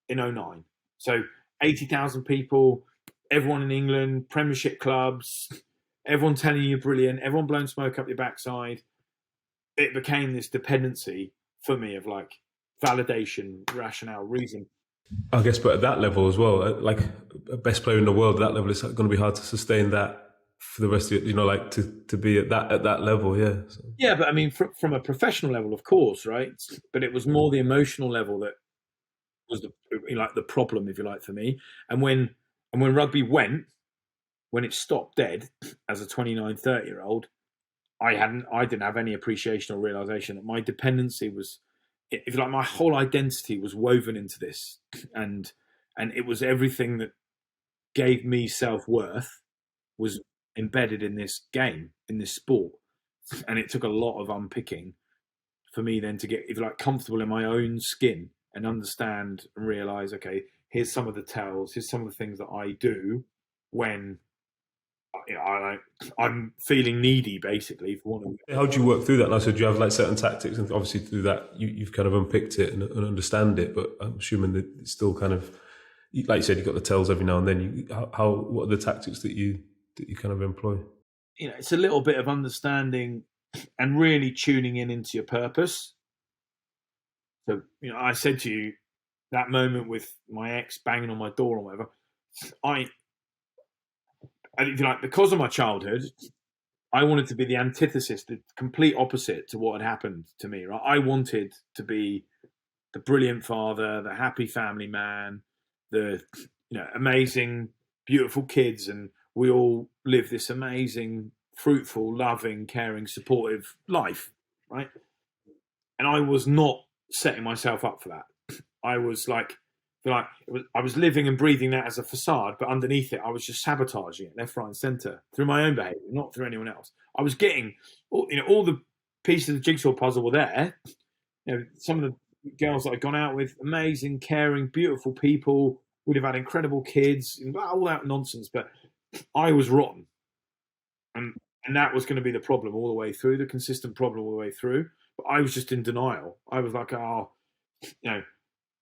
in 2009. So 80,000 people, everyone in England, Premiership clubs, everyone telling you brilliant, everyone blowing smoke up your backside. It became this dependency for me of like validation, rationale, reason. I guess, but at that level as well, like a best player in the world, at that level, it's going to be hard to sustain that for the rest of it, like to be at that level. Yeah. So. Yeah. But I mean, from a professional level, of course, right. But it was more the emotional level that was the problem, if you like, for me. And when rugby when it stopped dead as a 29, 30-year-old, I didn't have any appreciation or realization that my dependency was, if you like, my whole identity was woven into this, and it was everything that gave me self-worth was embedded in this game, in this sport. And it took a lot of unpicking for me then to get, if you like, comfortable in my own skin and understand and realize, okay, here's some of the tells, here's some of the things that I do when I'm feeling needy, basically. For one. How do you work through that now? So do you have like certain tactics, and obviously through that you've kind of unpicked it and understand it, but I'm assuming that it's still kind of, like you said, you've got the tells every now and then. What are the tactics that you kind of employ? It's a little bit of understanding and really tuning into your purpose. So, I said to you that moment with my ex banging on my door or whatever, if you like, because of my childhood, I wanted to be the antithesis, the complete opposite to what had happened to me. Right? I wanted to be the brilliant father, the happy family man, the amazing, beautiful kids, and we all live this amazing, fruitful, loving, caring, supportive life, right? And I was not setting myself up for that. I was like, I was living and breathing that as a facade, but underneath it, I was just sabotaging it left, right, and centre through my own behaviour, not through anyone else. I was getting, all the pieces of the jigsaw puzzle were there. Some of the girls that I'd gone out with, amazing, caring, beautiful people, would have had incredible kids, all that nonsense. But I was rotten, and that was going to be the problem all the way through, the consistent problem all the way through. But I was just in denial. I was like,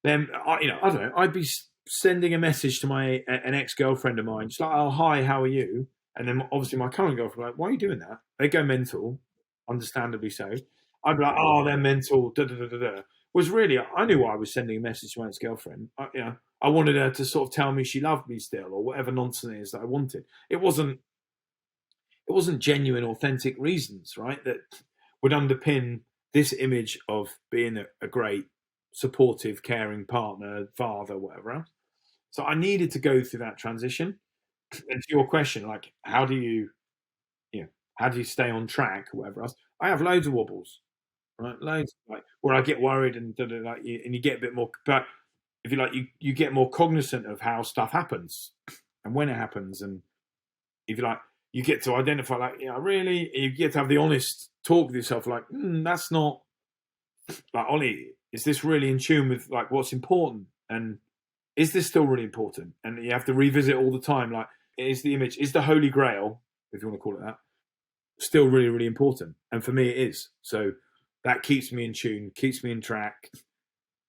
then I don't know. I'd be sending a message to an ex-girlfriend of mine, just like, "Oh, hi, how are you?" And then obviously my current girlfriend, like, "Why are you doing that?" They go mental, understandably so. I'd be like, "Oh, they're mental." Da da da da da. Was really, I knew why I was sending a message to my ex-girlfriend. I wanted her to sort of tell me she loved me still, or whatever nonsense it is that I wanted. It wasn't genuine, authentic reasons, right, that would underpin this image of being a great, supportive, caring partner, father, whatever else. So I needed to go through that transition. And to your question, like, how do you stay on track, or whatever else? I have loads of wobbles, right? Loads, like, where I get worried and you get a bit more, but if you like, you get more cognizant of how stuff happens and when it happens, and if you like, you get to identify, like, really, you get to have the honest talk with yourself, like, that's not, like, Ollie, is this really in tune with like what's important? And is this still really important? And you have to revisit all the time, like, is the image, is the Holy Grail, if you want to call it that, still really, really important? And for me, it is. So that keeps me in tune, keeps me in track,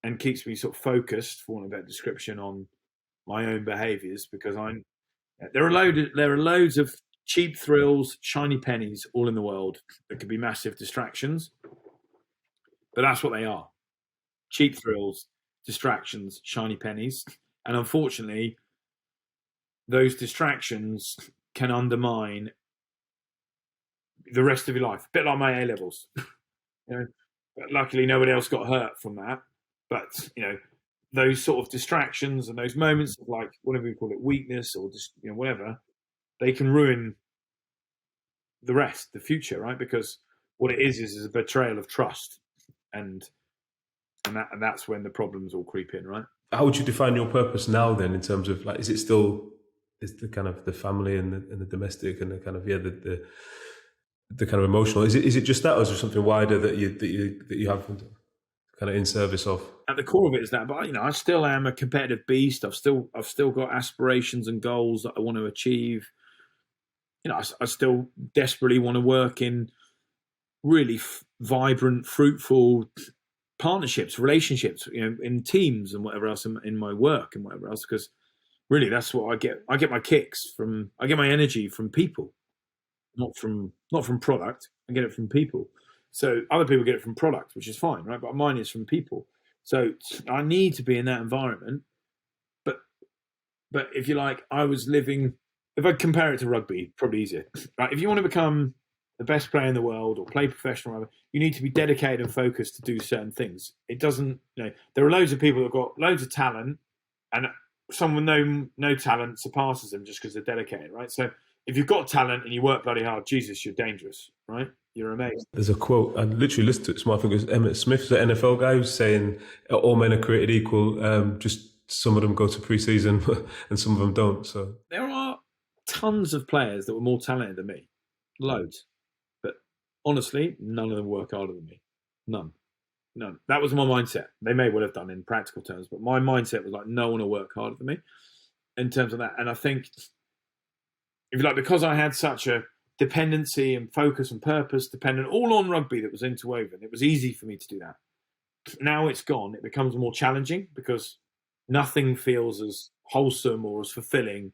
and keeps me sort of focused, for want of a better description, on my own behaviours, because there are loads of cheap thrills, shiny pennies all in the world that could be massive distractions, but that's what they are: cheap thrills, distractions, shiny pennies. And unfortunately, those distractions can undermine the rest of your life. A bit like my A levels. But luckily, nobody else got hurt from that. But those sort of distractions and those moments of, like, whatever you call it, weakness, or just whatever, they can ruin the rest, the future, right? Because what it is a betrayal of trust, and that's when the problems all creep in, right? How would you define your purpose now then, in terms of, like, is it still, is the kind of the family and the domestic and the kind of the kind of emotional, is it just that, or is there something wider that you have kind of in service of? At the core of it is that, but I still am a competitive beast. I've still got aspirations and goals that I want to achieve. I still desperately want to work in really vibrant, fruitful partnerships, relationships, in teams and whatever else, in my work and whatever else, because really that's what I get. I get my kicks from, I get my energy from people, not from product. I get it from people. So other people get it from product, which is fine, right? But mine is from people. So I need to be in that environment. But if you like, I was living. If I compare it to rugby, probably easier. Right? If you want to become the best player in the world or play professional, you need to be dedicated and focused to do certain things. It doesn't. There are loads of people that've got loads of talent, and someone with no talent surpasses them just because they're dedicated, right? So if you've got talent and you work bloody hard, Jesus, you're dangerous, right? You're amazing. There's a quote, I literally listened to it. I think it was Emmett Smith, the NFL guy, who's saying all men are created equal. Just some of them go to pre-season and some of them don't. So there are tons of players that were more talented than me, loads. But honestly, none of them work harder than me. None. That was my mindset. They may well have done in practical terms, but my mindset was like, no one will work harder than me in terms of that. And I think, if you like, because I had such a dependency and focus and purpose dependent all on rugby that was interwoven, it was easy for me to do that. Now it's gone. It becomes more challenging because nothing feels as wholesome or as fulfilling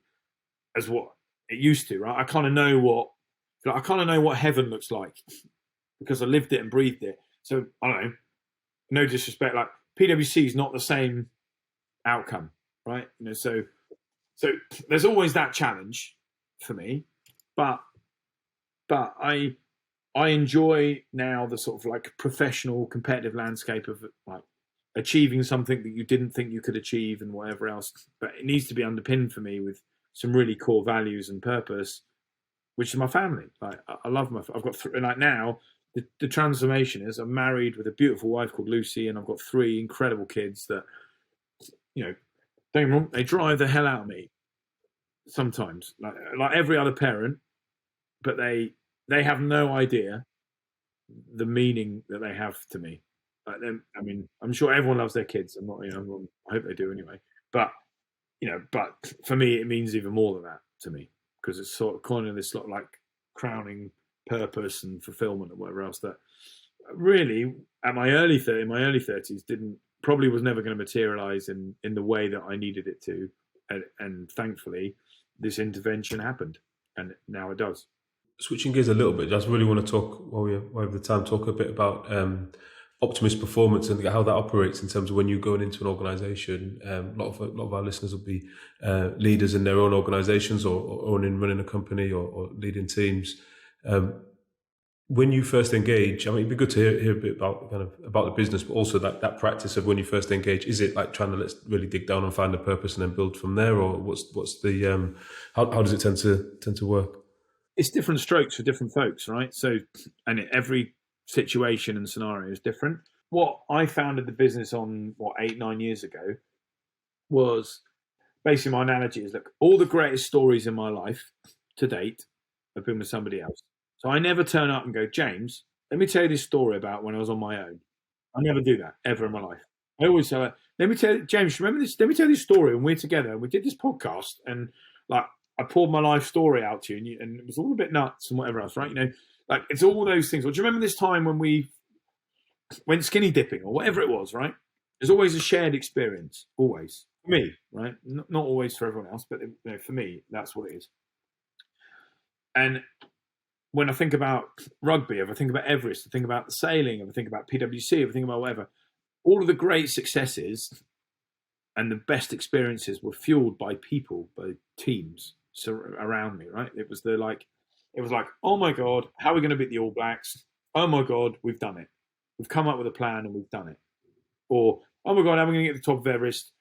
as what it used to, right? I kind of know what heaven looks like because I lived it and breathed it. So I don't know, no disrespect, like PwC is not the same outcome, right? So there's always that challenge for me, but I enjoy now the sort of like professional competitive landscape of like achieving something that you didn't think you could achieve and whatever else. But it needs to be underpinned for me with some really core values and purpose, which is my family. Like I love I've got like now the transformation is I'm married with a beautiful wife called Lucy, and I've got 3 incredible kids that don't get me wrong, they drive the hell out of me sometimes, like every other parent, but they have no idea the meaning that they have to me. Like them, I mean, I'm sure everyone loves their kids. I'm not, I hope they do anyway. But but for me, it means even more than that to me, because it's sort of kind of this sort of like crowning purpose and fulfillment and whatever else that really at my early 30s probably was never going to materialize in the way that I needed it to, and thankfully this intervention happened, and now it does. switching gears a little bit, I just really want to talk, while we have the time, talk a bit about Optimist Performance and how that operates in terms of when you're going into an organisation. A lot of our listeners will be leaders in their own organisations or owning, running a company or leading teams. When you first engage, I mean, it'd be good to hear a bit about the business, but also that practice of when you first engage. Is it like trying to let's really dig down and find a purpose and then build from there, or what's the how does it tend to work? It's different strokes for different folks, right? So, and every situation and scenario is different. What I founded the business on 8-9 years ago was basically, my analogy is, look, all the greatest stories in my life to date I've been with somebody else. So I never turn up and go, James, let me tell you this story about when I was on my own. I never do that ever in my life. I always say, like, let me tell you, James, remember this? Let me tell you this story. And we're together and we did this podcast and like I poured my life story out to you and it was all a bit nuts and whatever else, right? You know, like it's all those things. Well, do you remember this time when we went skinny dipping or whatever it was, right? There's always a shared experience, always. For me, right? Not always for everyone else, but you know, for me, that's what it is. And when I think about rugby, if I think about Everest, I think about the sailing, if I think about PwC, if I think about whatever, all of the great successes and the best experiences were fueled by people, by teams around me, right? It was like, oh my God, how are we going to beat the All Blacks? Oh my God, we've done it. We've come up with a plan and we've done it. Or, oh my God, how are we going to get to the top of Everest?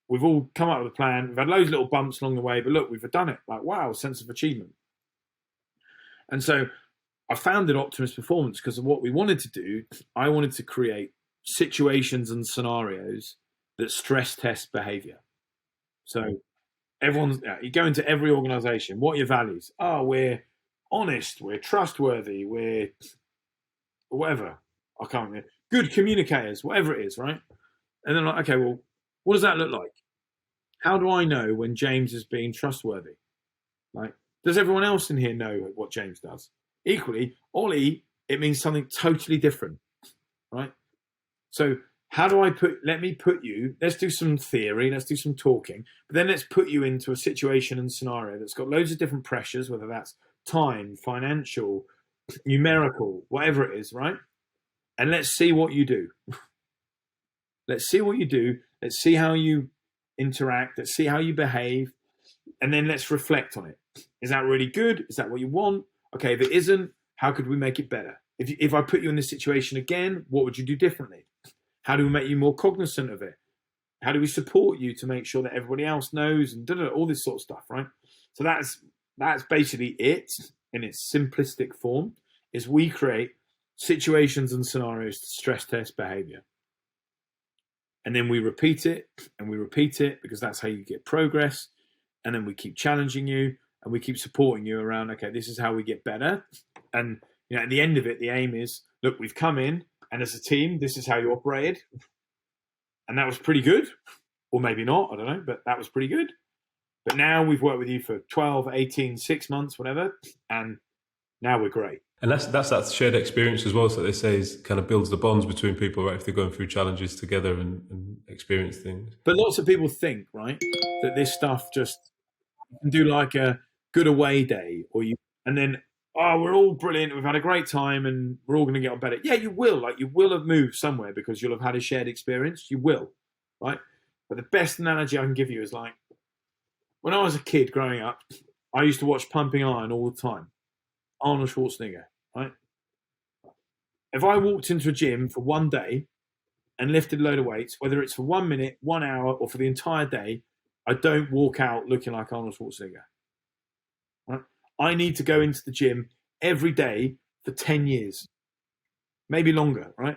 We've all come up with a plan. We've had loads of little bumps along the way, but look, we've done it. Like, wow, sense of achievement. And so I founded Optimist Performance because of what we wanted to do. I wanted to create situations and scenarios that stress test behavior. So you go into every organization. What are your values? Oh, we're honest, we're trustworthy, we're whatever. I can't remember. Good communicators, whatever it is, right? And then like, okay, well, what does that look like? How do I know when James is being trustworthy? Like, does everyone else in here know what James does? Equally, Ollie, it means something totally different, right? So how do let me put you, let's do some theory, let's do some talking, but then let's put you into a situation and scenario that's got loads of different pressures, whether that's time, financial, numerical, whatever it is, right? And let's see what you do. Let's see what you do. Let's see how you interact. Let's see how you behave. And then let's reflect on it. Is that really good? Is that what you want? Okay, if it isn't, how could we make it better? If I put you in this situation again, what would you do differently? How do we make you more cognizant of it? How do we support you to make sure that everybody else knows and all this sort of stuff, right? So that's basically it in its simplistic form, is we create situations and scenarios to stress test behavior. And then we repeat it and we repeat it because that's how you get progress. And then we keep challenging you and we keep supporting you around, okay, this is how we get better. And you know, at the end of it, the aim is, look, we've come in and as a team, this is how you operated. And that was pretty good. Or maybe not, I don't know, but that was pretty good. But now we've worked with you for 12, 18, 6 months, whatever. And now we're great. And that's that shared experience as well. So they say is kind of builds the bonds between people, right? If they're going through challenges together and experience things. But lots of people think, right, that this stuff just you can do like a good away day, and then we're all brilliant. We've had a great time, and we're all going to get on better. Yeah, you will. Like you will have moved somewhere because you'll have had a shared experience. You will, right? But the best analogy I can give you is like when I was a kid growing up, I used to watch Pumping Iron all the time. Arnold Schwarzenegger, right? If I walked into a gym for one day and lifted a load of weights, whether it's for 1 minute, 1 hour, or for the entire day, I don't walk out looking like Arnold Schwarzenegger. Right? I need to go into the gym every day for 10 years, maybe longer, right?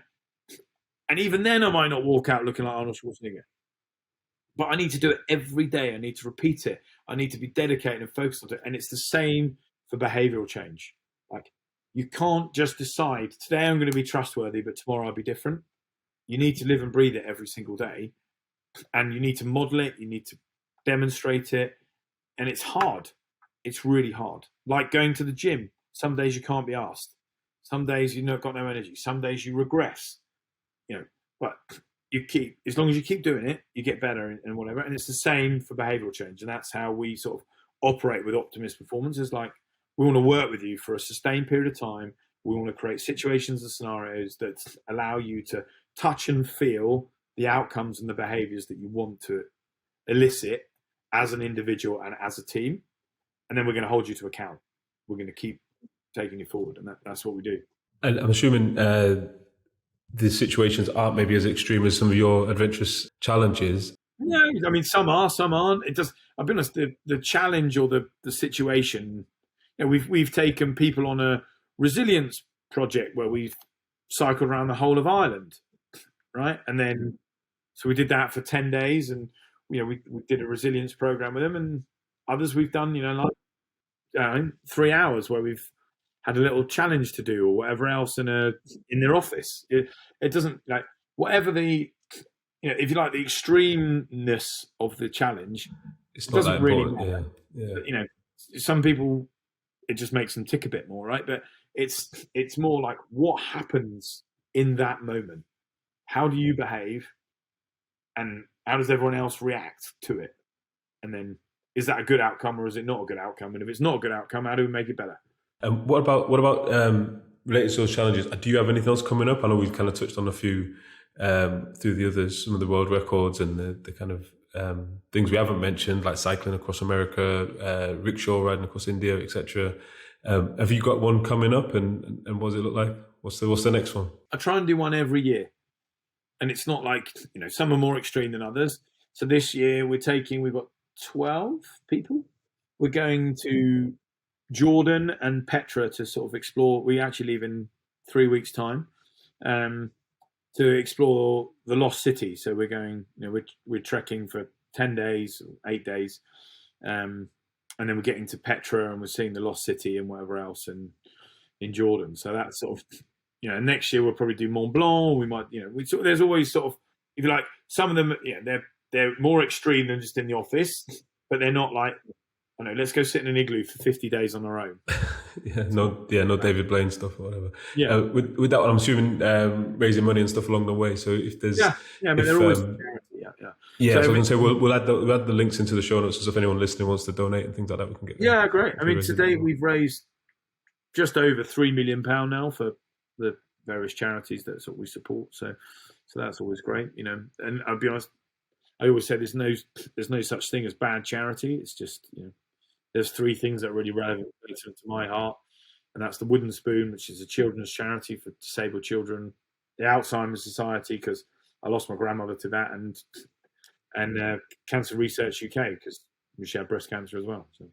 And even then, I might not walk out looking like Arnold Schwarzenegger. But I need to do it every day. I need to repeat it. I need to be dedicated and focused on it. And it's the same for behavioral change. Like, you can't just decide, today I'm going to be trustworthy, but tomorrow I'll be different. You need to live and breathe it every single day. And you need to model it. You need to demonstrate it. And it's hard. It's really hard. Like going to the gym. Some days you can't be asked. Some days you've got no energy. Some days you regress. But you keep, as long as you keep doing it, you get better and whatever. And it's the same for behavioral change. And that's how we sort of operate with Optimist Performance. Is like, we want to work with you for a sustained period of time. We want to create situations and scenarios that allow you to touch and feel the outcomes and the behaviors that you want to elicit as an individual and as a team. And then we're going to hold you to account. We're going to keep taking you forward. And that's what we do. And I'm assuming the situations aren't maybe as extreme as some of your adventurous challenges. No, I mean, some are, some aren't. It just, I'll be honest, the challenge or the situation, we've taken people on a resilience project where we've cycled around the whole of Ireland, right? And then, so we did that for 10 days and, we did a resilience program with them, and others we've done, like 3 hours where we've had a little challenge to do or whatever else in their office. It doesn't like whatever the if you like the extremeness of the challenge. It's It not doesn't that really important. matter. Yeah. But, some people it just makes them tick a bit more, right? But it's more like what happens in that moment. How do you behave, and how does everyone else react to it? And then is that a good outcome or is it not a good outcome? And if it's not a good outcome, how do we make it better? And what about related to those challenges? Do you have anything else coming up? I know we've kind of touched on a few through the others, some of the world records and the kind of things we haven't mentioned, like cycling across America, rickshaw riding across India, etc. Have you got one coming up, and what does it look like? What's the next one? I try and do one every year, and it's not like some are more extreme than others. So this year we've got 12 people. We're going to Jordan and Petra to sort of explore. We actually leave in 3 weeks' time to explore the lost city. So we're going, we're trekking for 10 days, 8 days, and then we're getting to Petra and we're seeing the lost city and whatever else in Jordan. So that's sort of, next year we'll probably do Mont Blanc. We might, there's always sort of, if you like, some of them, they're more extreme than just in the office, but they're not like, let's go sit in an igloo for 50 days on our own. No David Blaine stuff or whatever. Yeah. With that one, I'm assuming raising money and stuff along the way. So if there's but they're always charity. Yeah, so I was going to say we'll add the links into the show notes, so if anyone listening wants to donate and things like that, we can get them. Yeah, great. I mean, today we've raised just over £3 million now for the various charities that we support. So that's always great, And I'll be honest, I always say there's no such thing as bad charity. It's just there's three things that are really relevant to my heart, and that's the Wooden Spoon, which is a children's charity for disabled children, the Alzheimer's Society because I lost my grandmother to that, and Cancer Research UK because she had breast cancer as well. So.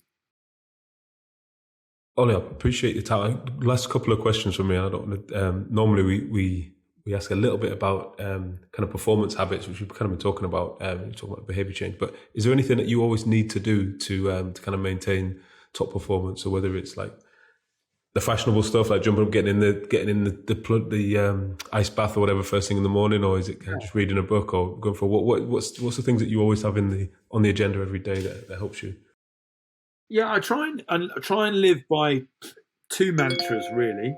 Ollie, I appreciate your time. Last couple of questions from me. I don't want to, normally we ask a little bit about kind of performance habits, which we've kind of been talking about. Talking about behaviour change, but is there anything that you always need to do to kind of maintain top performance, or whether it's like the fashionable stuff like jumping up, getting in the ice bath or whatever first thing in the morning, or is it kind of just reading a book or going for what's the things that you always have on the agenda every day that helps you? Yeah, I try and live by two mantras really.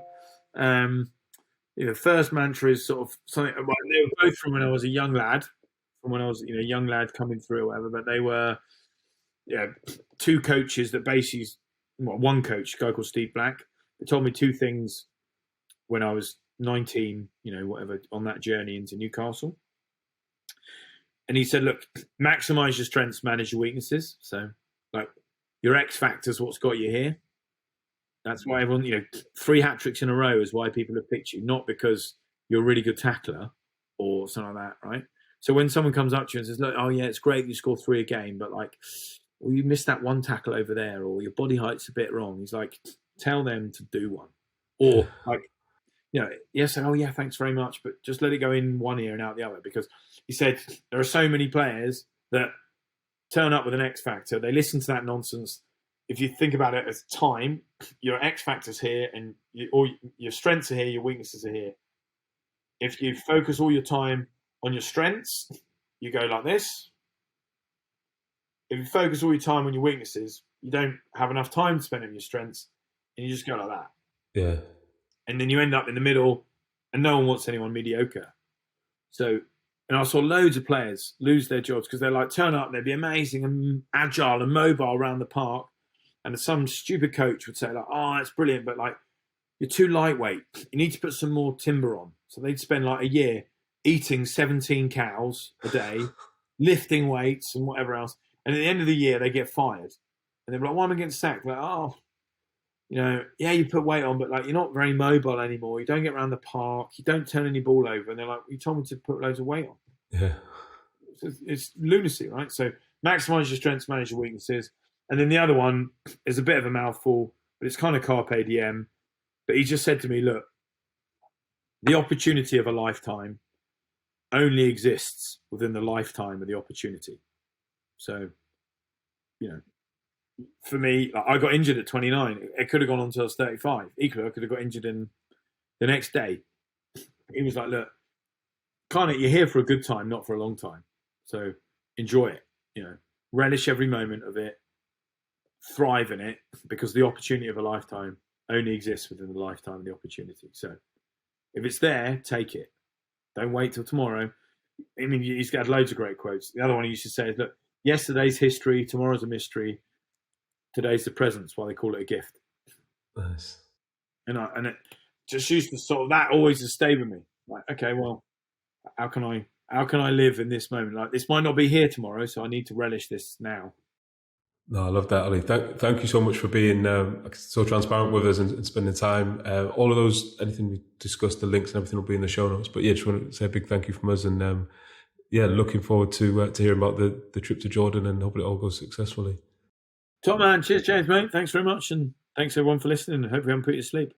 First mantra is sort of something. Well, they were both from when I was a young lad, young lad coming through or whatever. But they were, two coaches that basically, one coach, a guy called Steve Black, that told me two things when I was 19, whatever, on that journey into Newcastle. And he said, look, maximize your strengths, manage your weaknesses. So, like, your X factor's what's got you here. That's why everyone, 3 hat-tricks in a row is why people have picked you, not because you're a really good tackler or something like that, right? So when someone comes up to you and says, look, oh yeah, it's great you score 3 a game, but like, well, you missed that one tackle over there, or your body height's a bit wrong. He's like, tell them to do one. Or like, yes, oh yeah, thanks very much, but just let it go in one ear and out the other. Because he said there are so many players that turn up with an X factor, they listen to that nonsense. If you think about it as time, your X factor's here, and your strengths are here, your weaknesses are here. If you focus all your time on your strengths, you go like this. If you focus all your time on your weaknesses, you don't have enough time to spend on your strengths, and you just go like that. Yeah. And then you end up in the middle, and no one wants anyone mediocre. So, and I saw loads of players lose their jobs because they're like, turn up, they'd be amazing and agile and mobile around the park. And some stupid coach would say, like, oh, that's brilliant, but like, you're too lightweight. You need to put some more timber on. So they'd spend like a year eating 17 cows a day, lifting weights and whatever else. And at the end of the year, they get fired. And they're like, why am I getting sacked? Like, oh, you put weight on, but like, you're not very mobile anymore. You don't get around the park. You don't turn any ball over. And they're like, you told me to put loads of weight on. Yeah. It's lunacy, right? So maximize your strengths, manage your weaknesses. And then the other one is a bit of a mouthful, but it's kind of carpe diem. But he just said to me, look, the opportunity of a lifetime only exists within the lifetime of the opportunity. So, for me, like, I got injured at 29. It could have gone on until I was 35. Equally, I could have got injured in the next day. He was like, look, kind of, you're here for a good time, not for a long time. So enjoy it, relish every moment of it, thrive in it, because the opportunity of a lifetime only exists within the lifetime of the opportunity. So if it's there, take it. Don't wait till tomorrow. I mean, he's got loads of great quotes. The other one he used to say is, look, yesterday's history, tomorrow's a mystery, today's the present. That's why they call it a gift. Nice. And it just used to sort of, that always has stayed with me. Like, okay, well, how can I live in this moment? Like, this might not be here tomorrow, so I need to relish this now. No, I love that, Ollie. Thank you so much for being so transparent with us and spending time. All of those, anything we discussed, the links and everything will be in the show notes. But yeah, just want to say a big thank you from us, and looking forward to hearing about the trip to Jordan, and hopefully it all goes successfully. Top man, cheers, James, mate. Thanks very much, and thanks everyone for listening. I hope we haven't put you to sleep.